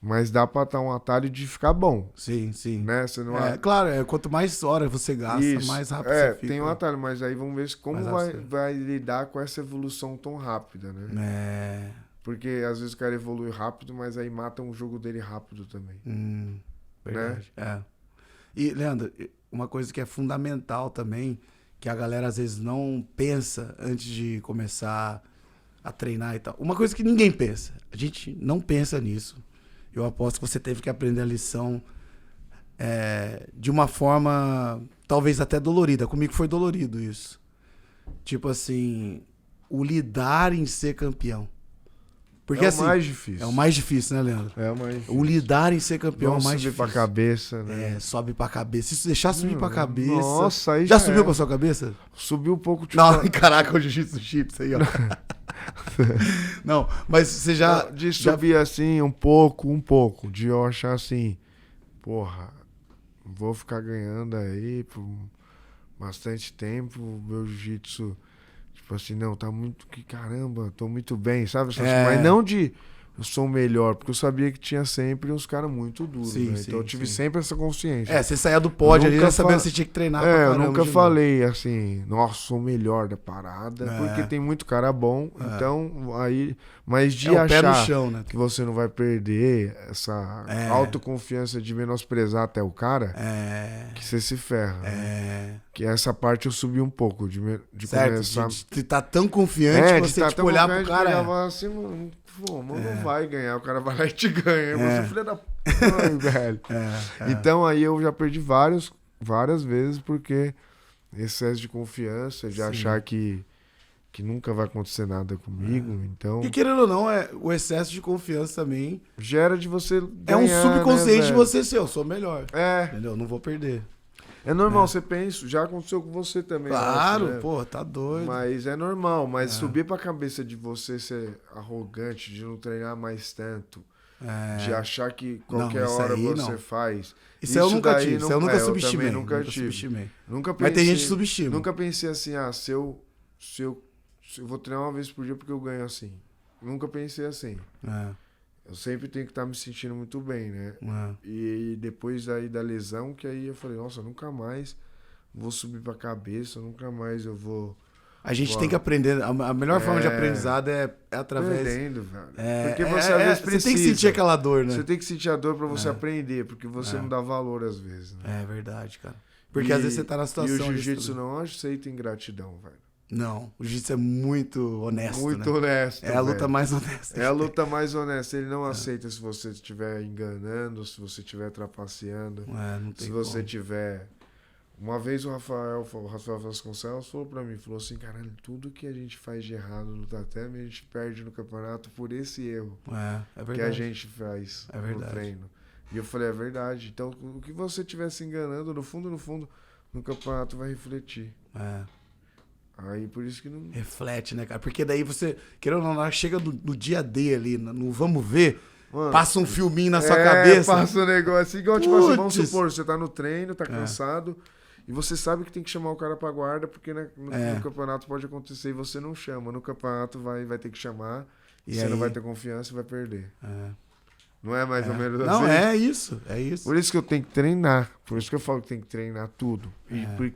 Mas dá pra estar um atalho de ficar bom. Sim. Né? Você não claro, quanto mais horas você gasta, mais rápido você fica. Tem um atalho, mas aí vamos ver como vai lidar com essa evolução tão rápida, né? Porque às vezes o cara evolui rápido, mas aí mata um jogo dele rápido também. Verdade. Né? E, Leandro, uma coisa que é fundamental também, que a galera às vezes não pensa antes de começar a treinar e tal. Uma coisa que ninguém pensa. A gente não pensa nisso. Eu aposto que você teve que aprender a lição de uma forma talvez até dolorida. Comigo foi dolorido isso. Tipo assim, o lidar em ser campeão. Porque, o mais difícil. É o mais difícil, né, Leandro? É o mais difícil. O lidar em ser campeão é o mais difícil. Sobe pra cabeça, né? Sobe pra cabeça. Se deixar subir pra cabeça... Nossa, aí já subiu pra sua cabeça? Subiu um pouco. Tipo... Não, caraca, o jiu-jitsu chips aí, ó. Não, mas você já... De subir assim, um pouco. De eu achar assim, porra, vou ficar ganhando aí por bastante tempo, meu jiu-jitsu... Tipo assim, não, tá muito... Caramba, tô muito bem, sabe? Mas não de... Eu sou o melhor, porque eu sabia que tinha sempre uns caras muito duros, né? Então eu tive sempre essa consciência. Você saía do pódio ali já sabendo que você tinha que treinar pra caramba. Eu nunca falei assim, nossa, sou o melhor da parada, porque tem muito cara bom, então aí... Mas de achar pé no chão, né? que você não vai perder essa autoconfiança de menosprezar até o cara, que você se ferra. Né? Que essa parte eu subi um pouco, de começar... De tá tão confiante que você tipo, olhar pro cara... Assim, mano, não vai ganhar, o cara vai lá e te ganha. Você filha da p, velho. Então aí eu já perdi várias vezes, porque excesso de confiança, de achar que nunca vai acontecer nada comigo. Então... E querendo ou não, o excesso de confiança também... Gera de você ganhar, um subconsciente, né, de você ser, eu sou melhor. Entendeu? Não vou perder. É normal, você pensa, já aconteceu com você também. Claro, né? Pô, tá doido. Mas é normal, mas subir pra cabeça de você ser arrogante, de não treinar mais tanto, de achar que qualquer hora você faz. Isso eu nunca tive, isso eu nunca subestimei. Eu também nunca tive. Nunca pensei, mas tem gente que subestima. Nunca pensei assim, se eu vou treinar uma vez por dia porque eu ganho assim. nunca pensei assim. Eu sempre tenho que estar me sentindo muito bem, né? E depois aí da lesão, que aí eu falei, nossa, nunca mais vou subir pra cabeça, nunca mais eu vou... A gente tem que aprender. A melhor forma de aprendizado é através... Perdendo, velho. Porque você às vezes precisa. Você tem que sentir aquela dor, né? Você tem que sentir a dor pra você aprender, porque você não dá valor às vezes. Né? É verdade, cara. Porque às vezes você tá na situação... E o jiu-jitsu não aceita ingratidão, velho. Não, o jiu-jitsu é muito honesto, muito né? honesto, É a luta mais honesta. É a luta mais honesta. Ele não aceita se você estiver enganando, se você estiver trapaceando, não tem se você tiver... Uma vez o Rafael Vasconcelos falou pra mim, falou assim, caralho, tudo que a gente faz de errado no tatame, a gente perde no campeonato por esse erro é verdade. que a gente faz no treino. E eu falei, é verdade. Então, o que você estiver se enganando, no fundo, no campeonato vai refletir. Aí, por isso que não... Reflete, né, cara? Porque daí você, querendo ou não, chega no dia D ali, no vamos ver, mano, passa um filminho na sua cabeça. Passa um negócio assim, igual, tipo assim, vamos supor, você tá no treino, tá cansado... E você sabe que tem que chamar o cara pra guarda, porque no campeonato pode acontecer e você não chama. No campeonato vai ter que chamar, e você não vai ter confiança e vai perder. Não é mais ou menos assim? Não, é isso. Por isso que eu tenho que treinar. Por isso que eu falo que tem que treinar tudo.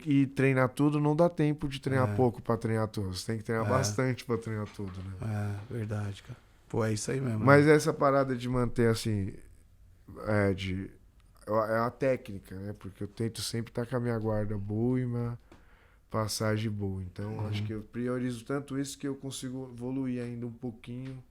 E treinar tudo não dá tempo de treinar pouco pra treinar tudo. Você tem que treinar bastante pra treinar tudo, né? Verdade, cara. Pô, é isso aí mesmo. Mas essa parada de manter assim... É a técnica, né? Porque eu tento sempre estar com a minha guarda boa e uma passagem boa. Então, acho que eu priorizo tanto isso que eu consigo evoluir ainda um pouquinho.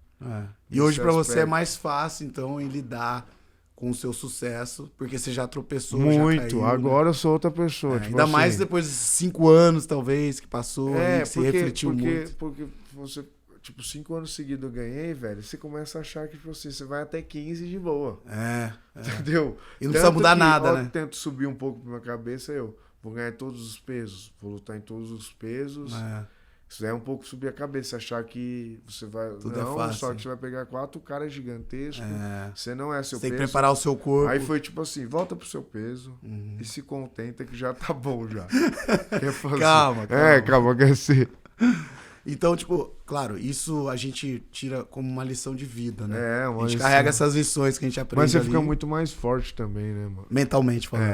E hoje pra você é mais fácil, então, em lidar com o seu sucesso, porque você já tropeçou, muito. Já caiu, agora né? Eu sou outra pessoa. Tipo ainda assim, mais depois de 5 anos, talvez, que passou, que você refletiu muito. Porque você... Tipo, 5 anos seguidos eu ganhei, velho. Você começa a achar que, tipo assim, você vai até 15 de boa. Entendeu? E não precisa mudar nada, né? Eu tento subir um pouco pra minha cabeça, eu vou ganhar todos os pesos. Vou lutar em todos os pesos. Isso é um pouco subir a cabeça, achar que você vai... Tudo não, é fácil. Só que você vai pegar 4 caras gigantescos. Você não é seu peso. Você tem que preparar o seu corpo. Aí foi tipo assim, volta pro seu peso e se contenta que já tá bom já. Calma. Calma, quer ser... Então, tipo, claro, isso a gente tira como uma lição de vida, né? Uma a gente lição. Carrega essas lições que a gente aprende. Mas você ali, fica muito mais forte também, né, mano? Mentalmente falando.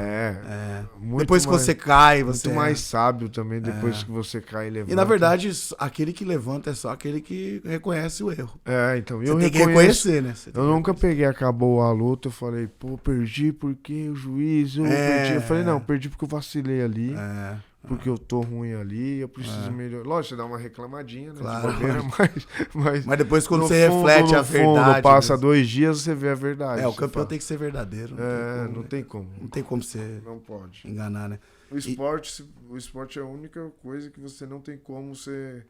Depois que mais, você cai, você... Muito mais sábio também, depois que você cai e levanta. E, na verdade, aquele que levanta é só aquele que reconhece o erro. Então... Você tem que reconhecer, né? Eu nunca peguei, acabou a luta, eu falei, pô, perdi porque o juiz... perdi. Eu falei, não, perdi porque eu vacilei ali. Porque eu tô ruim ali, eu preciso melhorar. Lógico, você dá uma reclamadinha, né? Claro. Mas depois quando você reflete a verdade... passa 2 dias, você vê a verdade. O campeão tem que ser verdadeiro. Não tem como. Não tem como você não pode enganar, né? O esporte é a única coisa que você não tem como você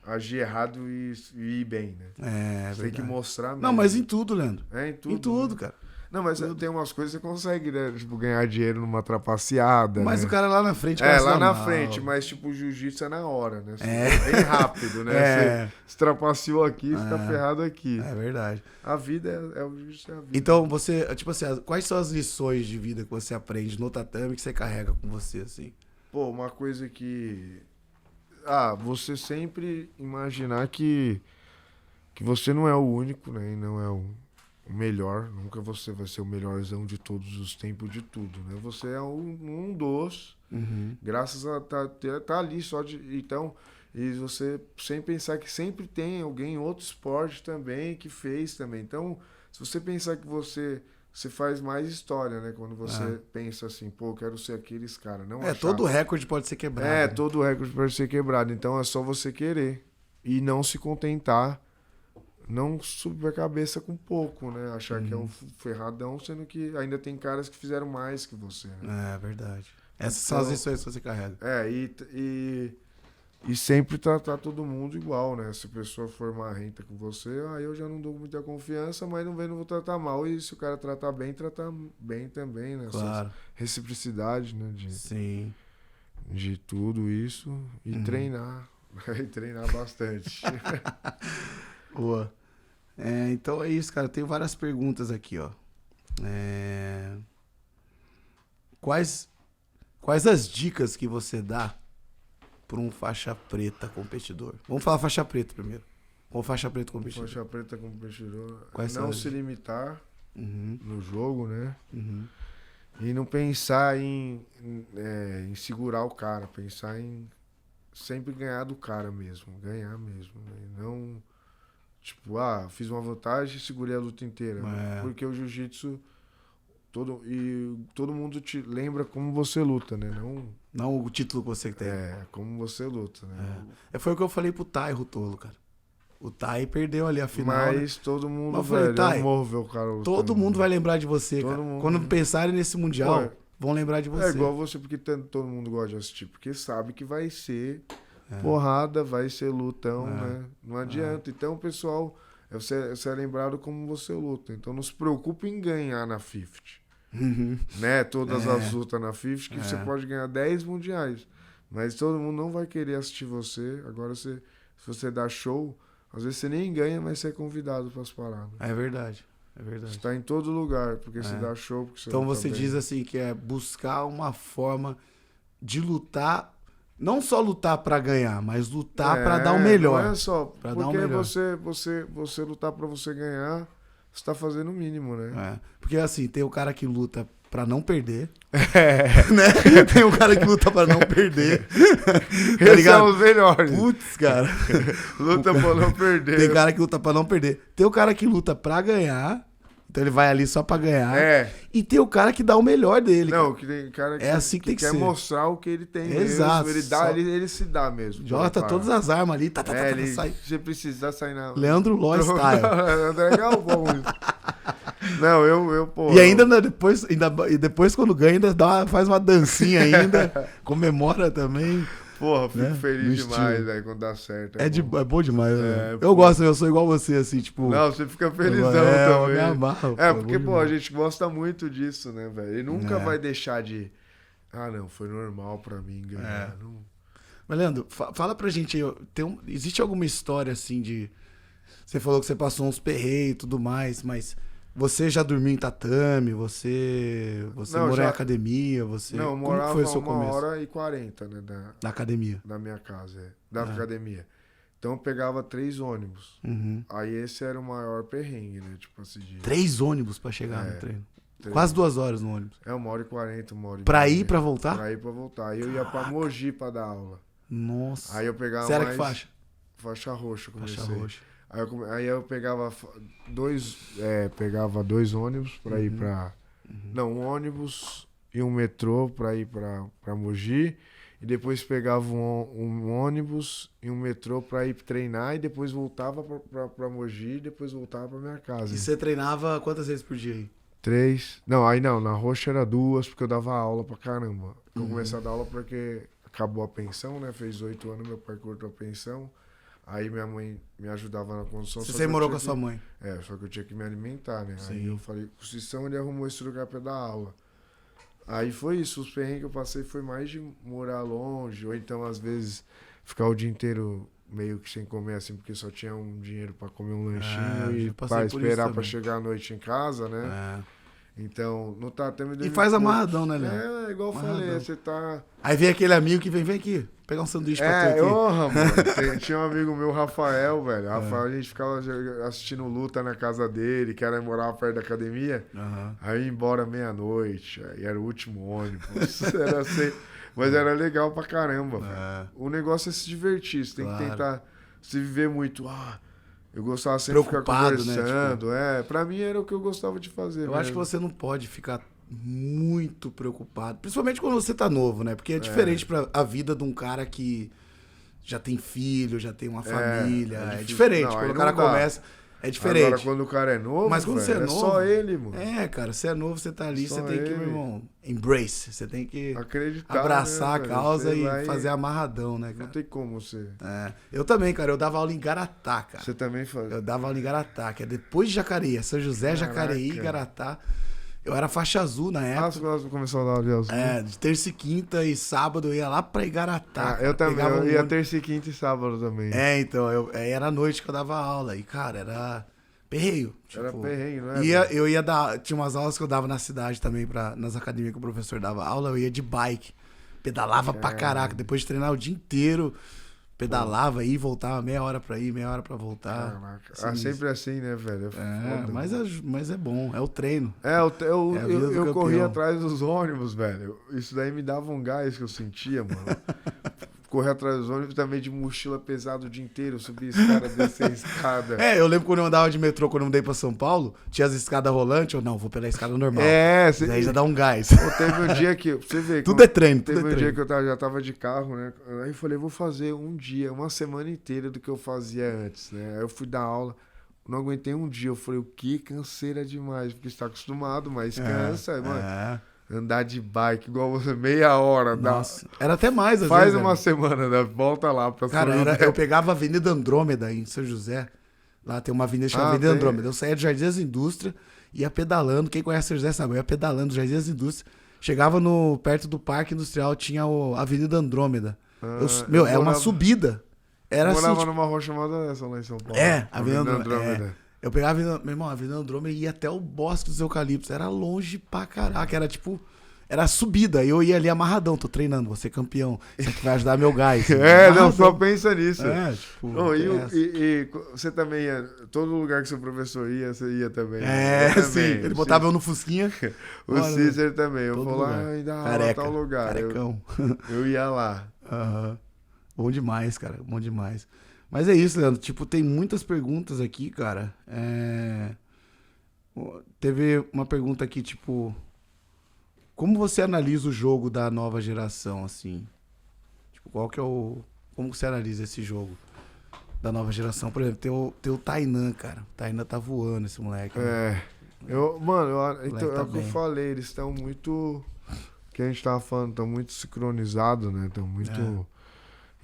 agir errado e ir bem, né? Você tem que mostrar mesmo. Não, mas em tudo, Leandro. Em tudo. Em tudo, né? cara. Não, mas tem umas coisas que você consegue, né? Tipo, ganhar dinheiro numa trapaceada. Mas né? o cara lá na frente... lá na frente, mas tipo, o jiu-jitsu é na hora, né? É bem rápido, né? Você trapaceou aqui, fica ferrado aqui. É verdade. A vida o jiu-jitsu é a vida. Então, você, tipo assim, quais são as lições de vida que você aprende no tatame que você carrega com você, assim? Pô, uma coisa que... você sempre imaginar que você não é o único, né? E não é o melhor, nunca você vai ser o melhorzão de todos os tempos de tudo, né? Você é um dos, graças a tá ali só de... Então, e você sem pensar que sempre tem alguém em outro esporte também que fez também. Então, se você pensar que você faz mais história, né? Quando você pensa assim, pô, eu quero ser aqueles caras. Não achar... todo recorde pode ser quebrado. Né? Todo recorde pode ser quebrado. Então, é só você querer e não se contentar. Não subir a cabeça com pouco, né? Achar que é um ferradão, sendo que ainda tem caras que fizeram mais que você, né? É verdade. Essas são as lições que você carrega. E sempre tratar todo mundo igual, né? Se a pessoa for marrenta com você, eu já não dou muita confiança, mas não vou tratar mal. E se o cara tratar bem também, né? Claro. Reciprocidade, né? Sim. De tudo isso. E treinar. E treinar bastante. Boa. Então é isso, cara. Eu tenho várias perguntas aqui, ó. Quais as dicas que você dá para um faixa preta competidor? Vamos falar faixa preta primeiro. Ou faixa preta com peixe? Faixa preta com peixe-rodo. Quais não são se limitar no jogo, né? Uhum. E não pensar em segurar o cara. Pensar em sempre ganhar do cara mesmo. Ganhar mesmo. Né? E não, tipo, fiz uma vantagem e segurei a luta inteira. Porque o jiu-jitsu, todo mundo te lembra como você luta, né? Não o título que você tem. Como você luta, né? Foi o que eu falei pro Tai Rutolo, cara. O Tai perdeu ali a final. Mas todo mundo, mas velho, Tai, amor ver o cara lutando. Todo mundo vai lembrar de você, cara. Quando pensarem nesse Mundial, vão lembrar de você. É igual você, porque todo mundo gosta de assistir. Porque sabe que vai ser porrada, vai ser lutão, né? Não adianta. Então, o pessoal, você é lembrado como você luta. Então, não se preocupe em ganhar na 50. Né? Todas as lutas na 50, que você pode ganhar 10 mundiais. Mas todo mundo não vai querer assistir você. Agora, se você dá show... Às vezes você nem ganha, mas você é convidado para as paradas. É verdade. Você está em todo lugar, porque você dá show. Porque você então você diz assim que é buscar uma forma de lutar, não só lutar para ganhar, mas lutar para dar o melhor. Não é só, porque você lutar para você ganhar, você está fazendo o mínimo, né? Porque assim, tem o cara que luta pra não perder. Né? Tem um cara que luta pra não perder. Tá ligado? São os melhores. Putz, cara. Luta pra não perder. Tem cara que luta pra não perder. Tem o cara que luta pra ganhar. Então ele vai ali só pra ganhar. E tem o cara que dá o melhor dele. Não, que tem cara que tem que quer ser. mostrar o que ele tem Exato. mesmo. Ele se dá mesmo. Jota todas as armas ali. Sai. Se precisar sair na... Leandro Ló style. André Galvão. Não, pô... E ainda depois quando ganha, ainda faz uma dancinha ainda. Comemora também. Porra, fico feliz demais, velho, quando dá certo. É bom demais, né? Eu gosto, eu sou igual você, assim, tipo... Não, você fica felizão também. Eu me amarro, porque, a gente gosta muito disso, né, velho? Ele nunca vai deixar de... não, foi normal pra mim ganhar. Não... Mas, Leandro, fala pra gente aí, existe alguma história, assim, de... Você falou que você passou uns perreios e tudo mais, mas... Você já dormiu em tatame? Você morou em academia? Não, eu morava foi o seu começo? 1h40, né? Da academia? Da minha casa, da academia. Então eu pegava 3 ônibus. Aí esse era o maior perrengue, né? Tipo assim, 3 ônibus pra chegar no treino? Quase 2 horas no ônibus? 1h40, 1h30. Pra ir e pra voltar? Pra ir e pra voltar. Aí eu ia pra Mogi pra dar aula. Nossa. Aí eu pegava Você era que faixa? Faixa roxa, comecei. Faixa roxa. Aí eu pegava 2 ônibus pra ir pra... Não, um ônibus e um metrô pra ir pra Mogi. E depois pegava um ônibus e um metrô pra ir treinar. E depois voltava pra Mogi e depois voltava pra minha casa. E você treinava quantas vezes por dia aí? 3. Não, aí não. Na roxa era 2, porque eu dava aula pra caramba. Eu comecei a dar aula porque acabou a pensão, né? Fez 8 anos, meu pai cortou a pensão. Aí minha mãe me ajudava na condução. Você morou com a sua mãe? Só que eu tinha que me alimentar, né? Sim. Aí eu falei, com o Cissão ele arrumou esse lugar pra dar aula. Aí foi isso, os perrengues que eu passei foi mais de morar longe, ou então às vezes ficar o dia inteiro meio que sem comer assim, porque só tinha um dinheiro pra comer um lanchinho e pra esperar pra chegar à noite em casa, né? Então, no tatame... E faz amarradão, né, Léo? Igual eu falei, você tá... Aí vem aquele amigo que vem aqui, pegar um sanduíche pra tu aqui. Mano. Tinha um amigo meu, Rafael, velho. Rafael, a gente ficava assistindo luta na casa dele, que era morar perto da academia. Aí ia embora meia-noite, aí era o último ônibus. Era assim, mas era legal pra caramba, velho. O negócio é se divertir, você tem que tentar se viver muito... Eu gostava sempre de ficar conversando. Né? Pra mim era o que eu gostava de fazer. Eu acho que você não pode ficar muito preocupado. Principalmente quando você tá novo, né? Porque é diferente pra a vida de um cara que já tem filho, já tem uma família. É diferente. Quando o cara começa... É diferente. Agora, quando o cara é novo, mas quando você é novo, só ele, mano. Cara, você é novo, você tá ali, você tem que, meu irmão, embrace. Você tem que acreditar, abraçar, né, a causa e fazer amarradão, né, cara? Não tem como você. Eu também, cara. Eu dava aula em Garatá, cara. Você também fazia? Eu dava aula em Garatá, que é depois de Jacareí. São José, Jacareí, Garatá. Eu era faixa azul na época. Você começou a dar aula de azul? De terça e quinta e sábado eu ia lá pra Igaratá. Eu também, eu ia terça e quinta e sábado também. Então, era à noite que eu dava aula. E, cara, era perreio. Tipo, era perreio, não é? Eu ia dar... Tinha umas aulas que eu dava na cidade também, nas academias que o professor dava aula. Eu ia de bike. Pedalava pra caraca. Depois de treinar o dia inteiro. pedalava e voltava, meia hora pra ir, meia hora pra voltar. Caraca. Sempre assim, né, velho? Mas é bom, é o treino. Eu corria atrás dos ônibus, velho. Isso daí me dava um gás que eu sentia, mano. Correr atrás dos ônibus também de mochila pesada o dia inteiro, subir escada, descer escada. Eu lembro quando eu andava de metrô, quando eu mudei pra São Paulo, tinha as escadas rolantes, eu não, vou pela escada normal. Daí já dá um gás. Teve um dia que, você vê... Tudo é treino, Teve um dia que eu já tava de carro, né? Aí eu falei, vou fazer um dia, uma semana inteira do que eu fazia antes, né? Aí eu fui dar aula, não aguentei um dia, eu falei, o que? Canseira demais, porque você tá acostumado, mas cansa, mano. Andar de bike, igual você, meia hora. Nossa, era até mais, às Faz vezes. Uma semana, né? Volta lá pra Cara, eu pegava a Avenida Andrômeda em São José. Lá tem uma avenida chamada Avenida Andrômeda. Eu saía do Jardim das Indústrias, ia pedalando. Quem conhece São José sabe, eu ia pedalando do Jardim das Indústrias. Chegava perto do Parque Industrial, tinha a Avenida Andrômeda. É uma subida. Era eu morava assim, numa rua chamada essa lá em São Paulo. A Avenida Andrômeda. Eu pegava, meu irmão, a Avenida Andrômeda e ia até o Bosque dos Eucaliptos. Era longe pra caraca. Era tipo... Era subida, eu ia ali amarradão, tô treinando, vou ser campeão. Isso aqui vai ajudar meu gás. Não, só pensa nisso. Tipo... E você também ia, todo lugar que seu professor ia, você ia também. Sim, ele botava eu no Fusquinha. O Cícero também, eu vou lá e dá aula em tal lugar. Carecão. Eu ia lá. Bom demais, cara, bom demais. Mas é isso, Leandro, tipo, tem muitas perguntas aqui, cara. Teve uma pergunta aqui, tipo... Como você analisa o jogo da nova geração, assim? Tipo, como você analisa esse jogo da nova geração? Por exemplo, tem o Tainan, cara. O Tainan tá voando, esse moleque. Então é o que eu falei, eles estão muito... Que a gente tava falando, estão muito sincronizados, né? Estão muito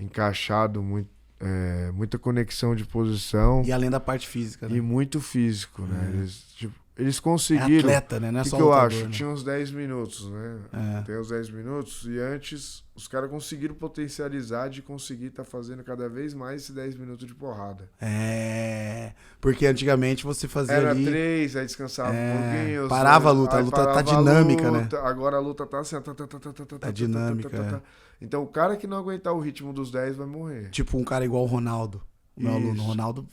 encaixados, muita conexão de posição. E além da parte física, né? E muito físico, né? Eles conseguiram... É atleta, né? Não é só que eu lutador, acho? né? Tinha uns 10 minutos, né? Tem uns 10 minutos e antes os caras conseguiram potencializar de conseguir estar fazendo cada vez mais esses 10 minutos de porrada. Porque antigamente você fazia Era ali... 3, aí descansava um pouquinho. Parava a luta tá dinâmica, né? Agora a luta tá assim... Tá dinâmica, Então o cara que não aguentar o ritmo dos 10 vai morrer. Tipo um cara igual o Ronaldo. O meu aluno, o Ronaldo...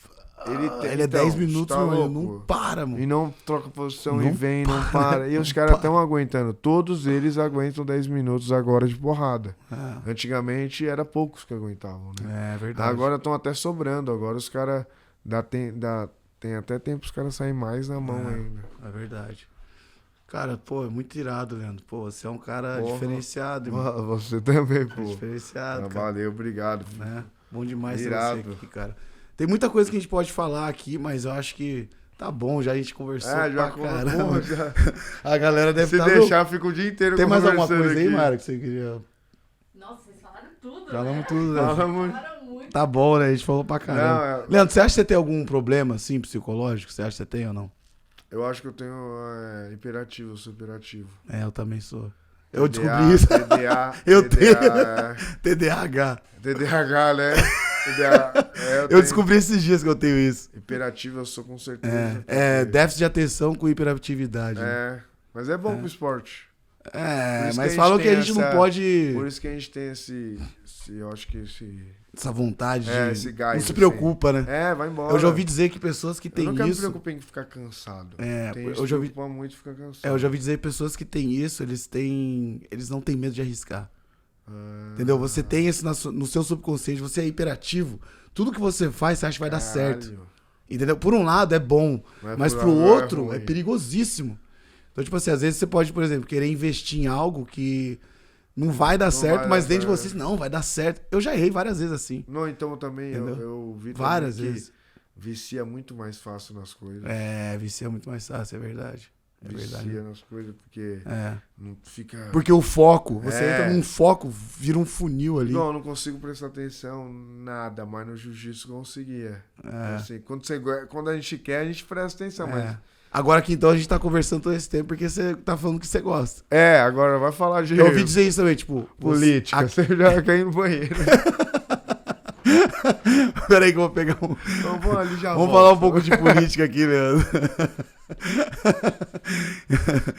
Ele é então, 10 minutos, tá mano, ele não para, mano. E não troca posição e vem, não para. E os caras estão aguentando. Todos eles aguentam 10 minutos agora de porrada. Antigamente era poucos que aguentavam, né? É verdade. Agora estão até sobrando. Agora os caras... Tem até tempo os caras saem mais na mão ainda. É verdade. Cara, pô, é muito irado, Leandro. Pô, você é um cara diferenciado, irmão. Você também, pô. Diferenciado, cara. Valeu, obrigado. Né? Bom demais ter irado. você aqui, cara. Tem muita coisa que a gente pode falar aqui, mas eu acho que tá bom, já a gente conversou pra caramba. A galera deve estar... Se deixar, fica o dia inteiro Tem mais alguma conversando coisa aí, aqui. Mara, que você queria... Nossa, vocês falaram tudo, Falamos né? tudo, né? Falaram muito. Tá bom, né? A gente falou pra caramba. Leandro, você acha que você tem algum problema, assim, psicológico? Você acha que você tem ou não? Eu acho que eu tenho hiperativo, eu sou hiperativo. Eu também sou. Eu descobri isso. Eu tenho TDAH. TDAH, né? Eu descobri esses dias que eu tenho isso. Hiperativo eu sou com certeza. Déficit de atenção com hiperatividade. Mas é bom pro esporte. Mas falam que a gente não pode... Por isso que a gente tem eu acho que essa vontade de... esse gás, não se preocupa, né? Vai embora. Eu já ouvi dizer que pessoas que têm isso... Eu nunca me preocupei em ficar cansado. Eu já ouvi... muito ficar cansado. Eu já ouvi dizer que pessoas que têm isso, eles não têm medo de arriscar. Entendeu? Você tem isso no seu subconsciente, você é hiperativo. Tudo que você faz, você acha que vai dar certo. Entendeu? Por um lado é bom, mas pro outro é perigosíssimo. Então, tipo assim, às vezes você pode, por exemplo, querer investir em algo que não vai dar certo, mas dentro de você, não, vai dar certo. Eu já errei várias vezes assim. Não, então também eu vi várias vezes. Vicia muito mais fácil nas coisas. Vicia muito mais fácil, é verdade. Vicia nas coisas, porque não fica... Porque o foco, você entra num foco, vira um funil ali. Não, eu não consigo prestar atenção nada, mas no jiu-jitsu conseguia. Assim, quando a gente quer, a gente presta atenção, mas... Agora que então a gente tá conversando todo esse tempo porque você tá falando que você gosta. Agora vai falar de... Eu ouvi dizer isso também, tipo... Política, você já quer ir no banheiro. Peraí que eu vou pegar Então, vamos ali já Vamos falar um pouco de política aqui, Leandro.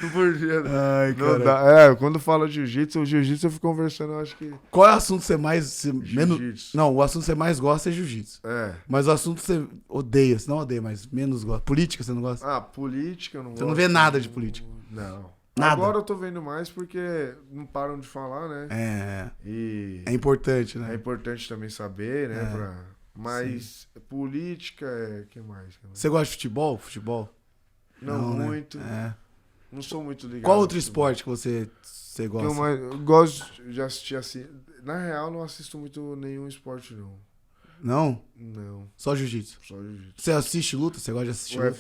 Não podia. Ai, Não cara. dá. Quando fala jiu-jitsu, o jiu-jitsu eu fico conversando, eu acho que... Qual é o assunto que você mais... menos... Jiu-jitsu. Não, o assunto que você mais gosta é jiu-jitsu. É. Mas o assunto que você odeia, você não odeia, mas menos gosta. Política, você não gosta? Ah, política eu não gosto. Você não vê nada de política? Não. Nada? Agora eu tô vendo mais porque não param de falar, né? E É importante, é né? importante também saber, né? Mas política é... que mais? Você gosta de futebol? Futebol? Não né? muito. É. Não sou muito ligado. Qual outro no futebol. esporte que você Que gosta? eu gosto de assistir assim. Na real, não assisto muito nenhum esporte, não. Não? Não, Só jiu-jitsu. só jiu-jitsu. Você assiste luta? Você gosta de assistir luta?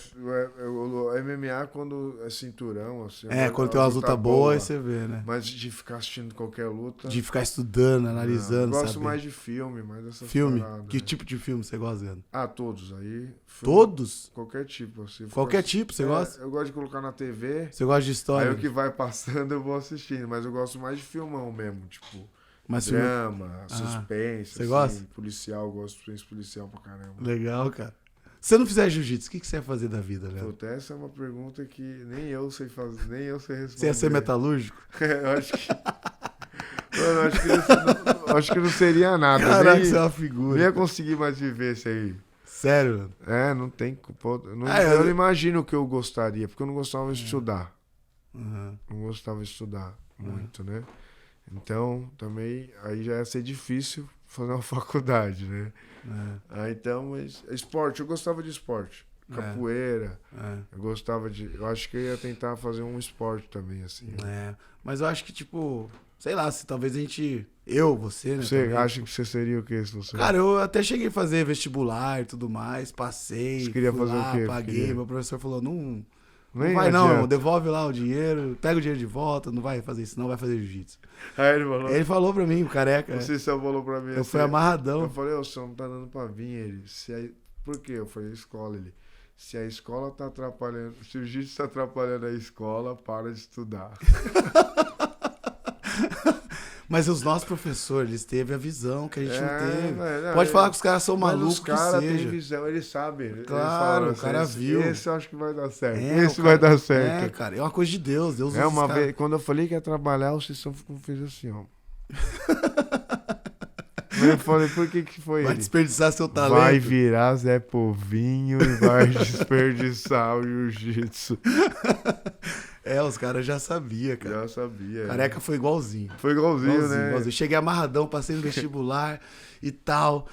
O MMA quando é cinturão, assim. Quando tem umas lutas boas, aí você vê, né? Mas de ficar assistindo qualquer luta. De ficar estudando, não. analisando, Gosto sabe? mais de filme, mais dessas Filme? paradas, Que né? tipo de filme você gosta, Leandro? Ah, todos. Aí. filme, Todos? Qualquer tipo, assim. Qualquer tipo, você gosta? Eu gosto de colocar na TV. Você gosta de história? Aí o que vai passando eu vou assistindo. Mas eu gosto mais de filmão mesmo, tipo. Mas filme... Drama, suspense, você gosta? policial, eu gosto de suspense policial pra caramba. Legal, cara. Se você não fizer jiu-jitsu, o que você ia fazer da vida, Leandro? Puta, essa é uma pergunta que nem eu sei fazer, nem eu sei responder. Você ia ser metalúrgico? Eu acho que... Mano, acho que não seria nada. Caraca, nem, você é uma figura. nem ia conseguir mais viver isso aí. Sério, Leandro? Não tem... Eu eu não imagino o que eu gostaria, porque eu não gostava de estudar. Uhum. Não gostava de estudar muito, né? Então, também, aí já ia ser difícil fazer uma faculdade, né? Então, mas esporte, eu gostava de esporte. Capoeira, eu gostava de... Eu acho que eu ia tentar fazer um esporte também, assim. Mas eu acho que, tipo, sei lá, se talvez a gente... você, né? Você também. acha que você seria o quê, se você... Cara, eu até cheguei a fazer vestibular e tudo mais, passei, Você queria fui fazer o lá, quê? paguei, Queria? meu professor falou, não Nem vai não, adianta. devolve lá o dinheiro, pega o dinheiro de volta, não vai fazer isso, não vai fazer jiu-jitsu. Aí ele falou... Ele falou pra mim, o careca, Você só falou pra mim eu assim, fui amarradão. Eu falei, você não tá dando pra vir. Ele, por quê? Eu falei, escola. Ele, se a escola tá atrapalhando, se o jiu-jitsu tá atrapalhando a escola, para de estudar. Mas os nossos professores, eles teve a visão que a gente não teve. Velho, Pode falar que os caras são mas malucos os caras que têm seja. visão, eles sabem. Eles Claro, falam o cara assim, viu. Esse eu acho que vai dar certo. É, Esse o vai cara- dar certo. cara, é uma coisa de Deus. Deus usa Uma esses caras. vez, quando eu falei que ia trabalhar, o Cissão fez assim, ó. Eu falei, por que foi Vai ele? desperdiçar seu talento. Vai virar Zé Povinho e vai desperdiçar o jiu-jitsu. Os caras já sabiam, cara. Já sabia. Careca foi igualzinho. Foi igualzinho, né? Igualzinho. Cheguei amarradão, passei no vestibular e tal.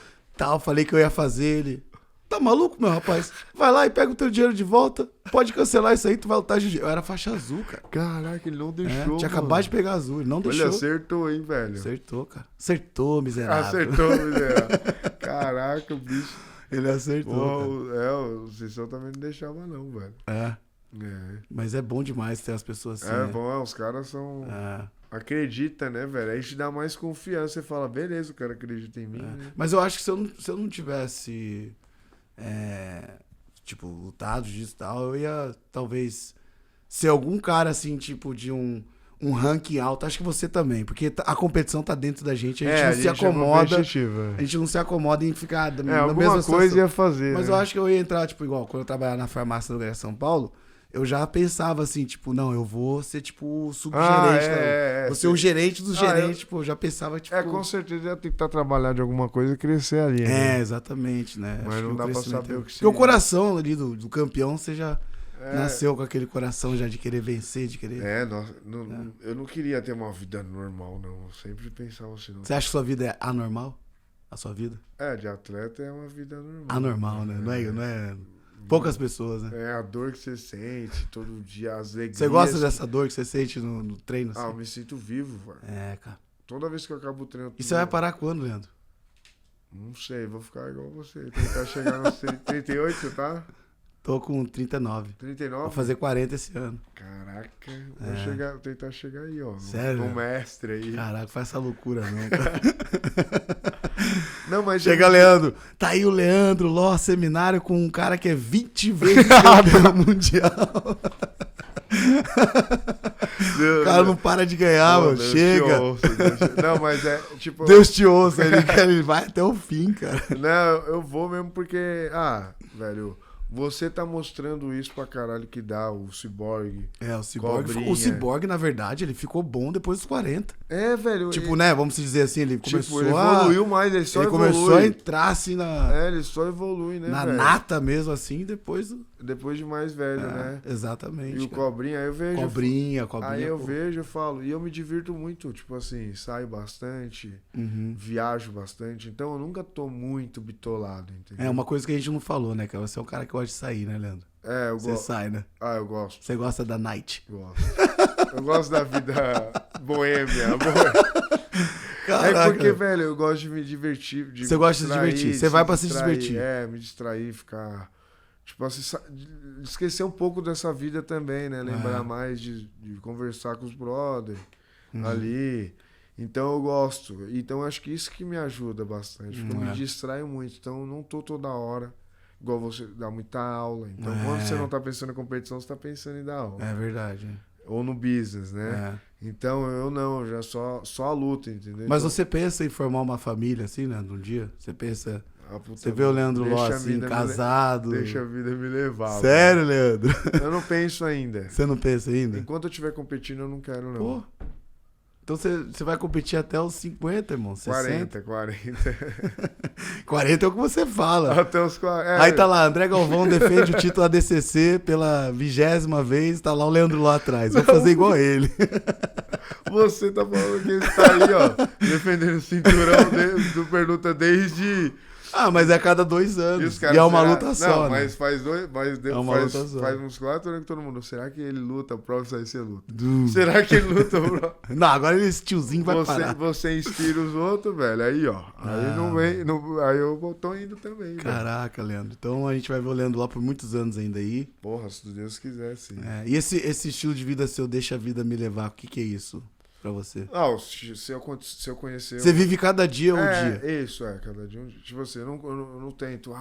Falei que eu ia fazer ele. Tá maluco, meu rapaz? Vai lá e pega o teu dinheiro de volta. Pode cancelar isso aí, tu vai lutar jiu-jitsu. Eu era faixa azul, cara. Caraca, ele não deixou. Tinha mano. acabado de pegar azul, ele não Olha, deixou. acertou, hein, velho? Acertou, cara. Acertou, miserável. Acertou, miserável. Caraca, o bicho. Ele acertou. O Cissão também não deixava, não, velho. Cara. Mas é bom demais ter as pessoas assim. né? Bom, os caras são. Acredita, né, velho? Aí te dá mais confiança. Você fala, beleza, o cara acredita em mim. Né? Mas eu acho que se eu não tivesse, tipo, lutado disso e tal, eu ia, talvez, ser algum cara, assim, tipo, de um ranking alto. Acho que você também, porque a competição tá dentro da gente, a gente não se acomoda. A gente não se acomoda em ficar na alguma mesma coisa situação. ia fazer. Mas né? eu acho que eu ia entrar, tipo, igual, quando eu trabalhava na farmácia do Grande São Paulo, eu já pensava assim, tipo, não, eu vou ser, tipo, o subgerente. Vou ser o gerente dos gerentes, tipo, eu já pensava, tipo... com certeza ia tentar trabalhar de alguma coisa e crescer ali, né? Exatamente, né? Mas Acho não que dá pra crescimento saber o que Porque seria. o coração ali do campeão, você já nasceu com aquele coração já de querer vencer, de querer... Eu não queria ter uma vida normal, não. Eu sempre pensava assim. Você acha que sua vida é anormal? A sua vida? De atleta é uma vida normal. Anormal, né? Não é... Poucas pessoas, né? É a dor que você sente todo dia, as alegrias. Você gosta dessa dor que você sente no treino? Assim? Eu me sinto vivo, velho. Cara. Toda vez que eu acabo o treino... E você vai parar quando, Leandro? Não sei, vou ficar igual você. Tentar chegar nos 38, tá? Tô com 39. 39? Vou fazer 40 esse ano. Caraca, vou tentar chegar aí, ó. Sério? No mestre aí. Caraca, faz essa loucura não, cara. Não, mas Chega, Leandro. Tá aí o Leandro, Ló, seminário com um cara que é 20 vezes campeão mundial. O cara não para de ganhar, mano. Deus Chega. te ouça, Não, mas é tipo... Deus te ouça. Ele vai até o fim, cara. Não, eu vou mesmo porque... velho, Você tá mostrando isso pra caralho que dá, o Cyborg. O Cyborg, na verdade, ele ficou bom depois dos 40. Velho. Tipo, né, vamos dizer assim, ele começou ele evoluiu mais, ele só evolui. começou a entrar assim ele só evolui, né, na velho? nata mesmo, assim, depois de mais velho, né? Exatamente. E o Cobrinha, aí eu vejo... Cobrinha. Aí eu vejo, eu falo, e eu me divirto muito, tipo assim, saio bastante, viajo bastante, então eu nunca tô muito bitolado, entendeu? É uma coisa que a gente não falou, né, cara? Você é um cara que gosta de sair, né, Leandro? Você sai, né? Eu gosto. Você gosta da night. Gosto. Eu gosto da vida boêmia. Caraca. É porque, velho, eu gosto de me divertir. Você gosta de se divertir. Você vai pra se divertir. Me distrair, ficar... Tipo assim, esquecer um pouco dessa vida também, né? Lembrar mais de conversar com os brothers ali. Então eu gosto. Então acho que isso que me ajuda bastante. Porque eu me distraio muito. Então eu não tô toda hora. Igual você dá muita aula. Então quando você não tá pensando em competição, você tá pensando em dar aula. É verdade. Ou no business, né? Então eu já só a luta, entendeu? Mas então, você pensa em formar uma família assim, né? Um dia? Você pensa... Você vê o Leandro Ló assim, casado. Deixa a vida me levar. Sério, Leandro? Eu não penso ainda. Você não pensa ainda? Enquanto eu estiver competindo, eu não quero, não. Pô. Então você vai competir até os 50, irmão? 60? 40. 40 é o que você fala. Até os 40. Aí tá lá, André Galvão defende o título ADCC pela 20ª vez, tá lá o Leandro lá atrás. Vou fazer igual ele. Você tá falando que ele tá aí, ó, defendendo o cinturão do Perluta desde... Mas é a cada 2 anos. E é uma luta só, não, né? Mas faz dois. Faz uns 4 anos que todo mundo. Será que ele luta? Prova isso aí, você luta. Será que ele luta, bro? Não, agora esse tiozinho vai parar. Você inspira os outros, velho. Aí, ó. Aí não vem. Aí eu tô indo também. Caraca, velho. Leandro. Então a gente vai ver o Leandro lá por muitos anos ainda aí. Porra, se Deus quiser, sim. E esse estilo de vida seu, deixa a vida me levar, o que é isso? Pra você? Se eu conhecer... Você vive cada dia um dia. Isso, cada dia um dia. Tipo assim, eu não tento,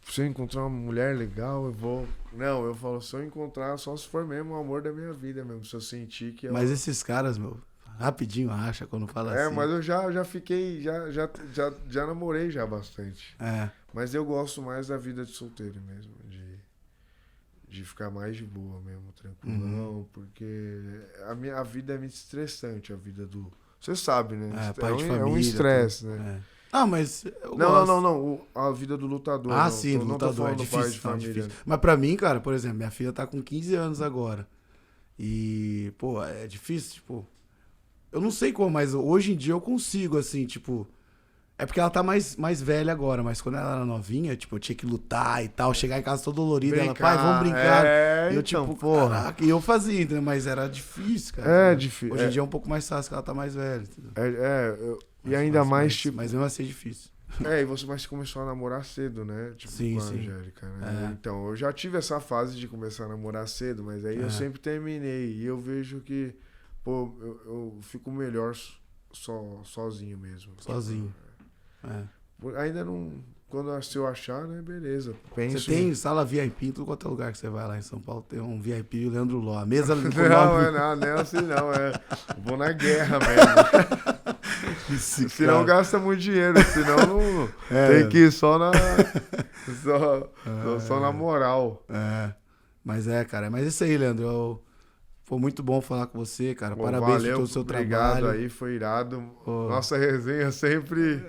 se eu encontrar uma mulher legal, eu vou... Não, eu falo, se eu encontrar, só se for mesmo o amor da minha vida mesmo, se eu sentir que... Mas esses caras, meu, rapidinho acha quando fala assim. Mas eu já fiquei, já namorei já bastante. Mas eu gosto mais da vida de solteiro mesmo, de ficar mais de boa mesmo, tranquilão, porque a vida é muito estressante, a vida do... Você sabe, né? Pai de família, é um estresse, né? Mas eu não, a vida do lutador. Sim, do lutador, é difícil, difícil. Mas pra mim, cara, por exemplo, minha filha tá com 15 anos agora. E, pô, é difícil, tipo... Eu não sei como, mas hoje em dia eu consigo, assim, tipo... É porque ela tá mais velha agora, mas quando ela era novinha, tipo, eu tinha que lutar e tal, chegar em casa toda dolorida, ela, pai, vamos brincar. E eu, então, tipo, caraca, e eu fazia, entendeu? Mas era difícil, cara. Difícil. Hoje em dia é um pouco mais fácil, que ela tá mais velha, entendeu? E ainda mais, tipo... Mas mesmo assim é difícil. E você começou a namorar cedo, né? Tipo, com a Angélica, né? Então, eu já tive essa fase de começar a namorar cedo, mas aí eu sempre terminei. E eu vejo que, pô, eu fico melhor sozinho mesmo. Sozinho. Ainda não... Se eu achar, né? Beleza. Penso. Você tem sala VIP em tudo quanto é lugar que você vai lá em São Paulo. Tem um VIP Leandro Ló. A mesa do não é assim não. Vou na guerra mesmo. Senão gasta muito dinheiro. Senão não... Tem que ir só na... Só na moral. Mas cara. Mas isso aí, Leandro. Foi muito bom falar com você, cara. Parabéns por todo o seu trabalho. Obrigado aí, foi irado. Nossa resenha sempre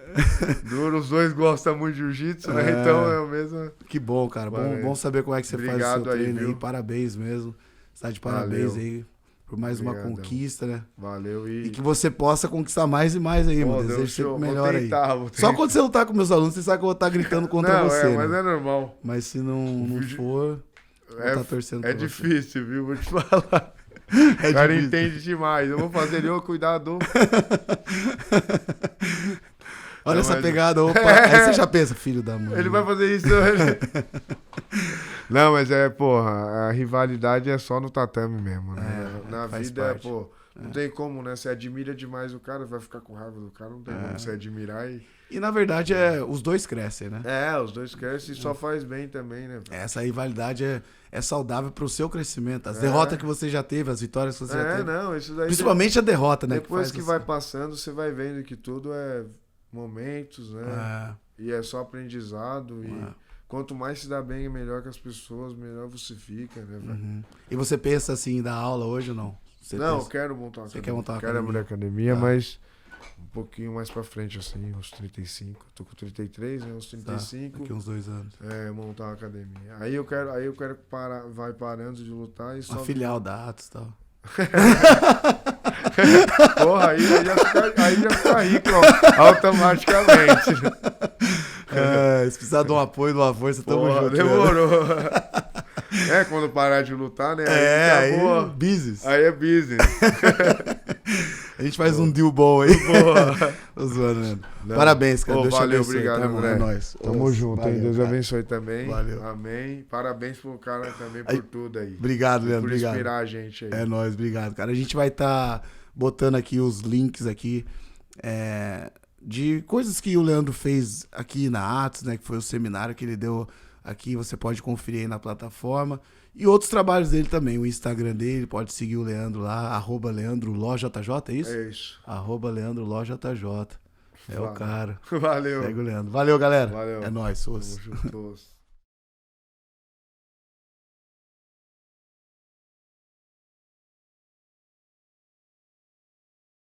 dura. Os dois gostam muito de jiu-jitsu, né? Então é o mesmo. Que bom, cara. Bom saber como é que você faz o seu treino aí. Viu? Parabéns mesmo. Você tá de parabéns aí por mais uma conquista, né? Valeu. E que você possa conquistar mais e mais aí, mano. Desejo sempre melhor aí. Só quando você lutar com meus alunos, você sabe que eu vou estar gritando contra você. Mas né? é normal. Mas se não for, vou estar torcendo por você. É difícil, viu? Vou te falar. O cara entende demais. Eu vou fazer ele, cuidado. Olha essa pegada, opa. Aí você já pensa, filho da mãe. Ele vai fazer isso. Não, mas porra, a rivalidade é só no tatame mesmo, né? Na vida, pô, não tem como, né? Você admira demais o cara, vai ficar com raiva do cara, não tem como você admirar E na verdade os dois crescem, né? Os dois crescem e só faz bem também, né? Essa rivalidade é saudável pro seu crescimento. As derrotas que você já teve, as vitórias que você já teve. Não, isso daí... Principalmente a derrota, né? Depois que vai passando, você vai vendo que tudo é momentos, né? E é só aprendizado. quanto mais se dá bem, melhor que as pessoas, melhor você fica, né, velho? Uhum. E você pensa assim, em dar aula hoje ou não? Você Não, eu pensa... quero montar uma Você academia. quer montar uma Quero abrir academia? academia, Tá. mas um pouquinho mais pra frente, assim, uns 35. Tô com 33, né? Uns 35. Daqui uns 2 anos. Montar uma academia. Aí eu quero parar, vai parando de lutar e só. Uma filial da Atos e tal. Porra, aí já fica rico, ó, automaticamente. Se precisar de um apoio, de uma força, tamo Porra, junto. demorou. Quando parar de lutar, né? Aí acabou. business. Aí é business. A gente faz um deal bom aí. Porra. Tô zoando, né? Não. Parabéns, cara. Deus te Valeu, abençoe, obrigado, tá, irmão? André. É nóis. Tamo junto, hein? Valeu, Deus cara. abençoe também. Valeu. Amém. Parabéns pro cara também por Aí, tudo aí. Obrigado, E Leandro. por Obrigado. inspirar a gente aí. É nóis, obrigado, cara. A gente vai estar botando aqui os links aqui de coisas que o Leandro fez aqui na Atos, né? Que foi o seminário que ele deu aqui. Você pode conferir aí na plataforma. E outros trabalhos dele também. O Instagram dele, pode seguir o Leandro lá, @LeandroLojJJ, é isso? É isso. @LeandroLojJJ. É o Valeu. cara. Valeu. Segue o Leandro. Valeu, galera. Valeu. É nóis, Tamo sus. juntos.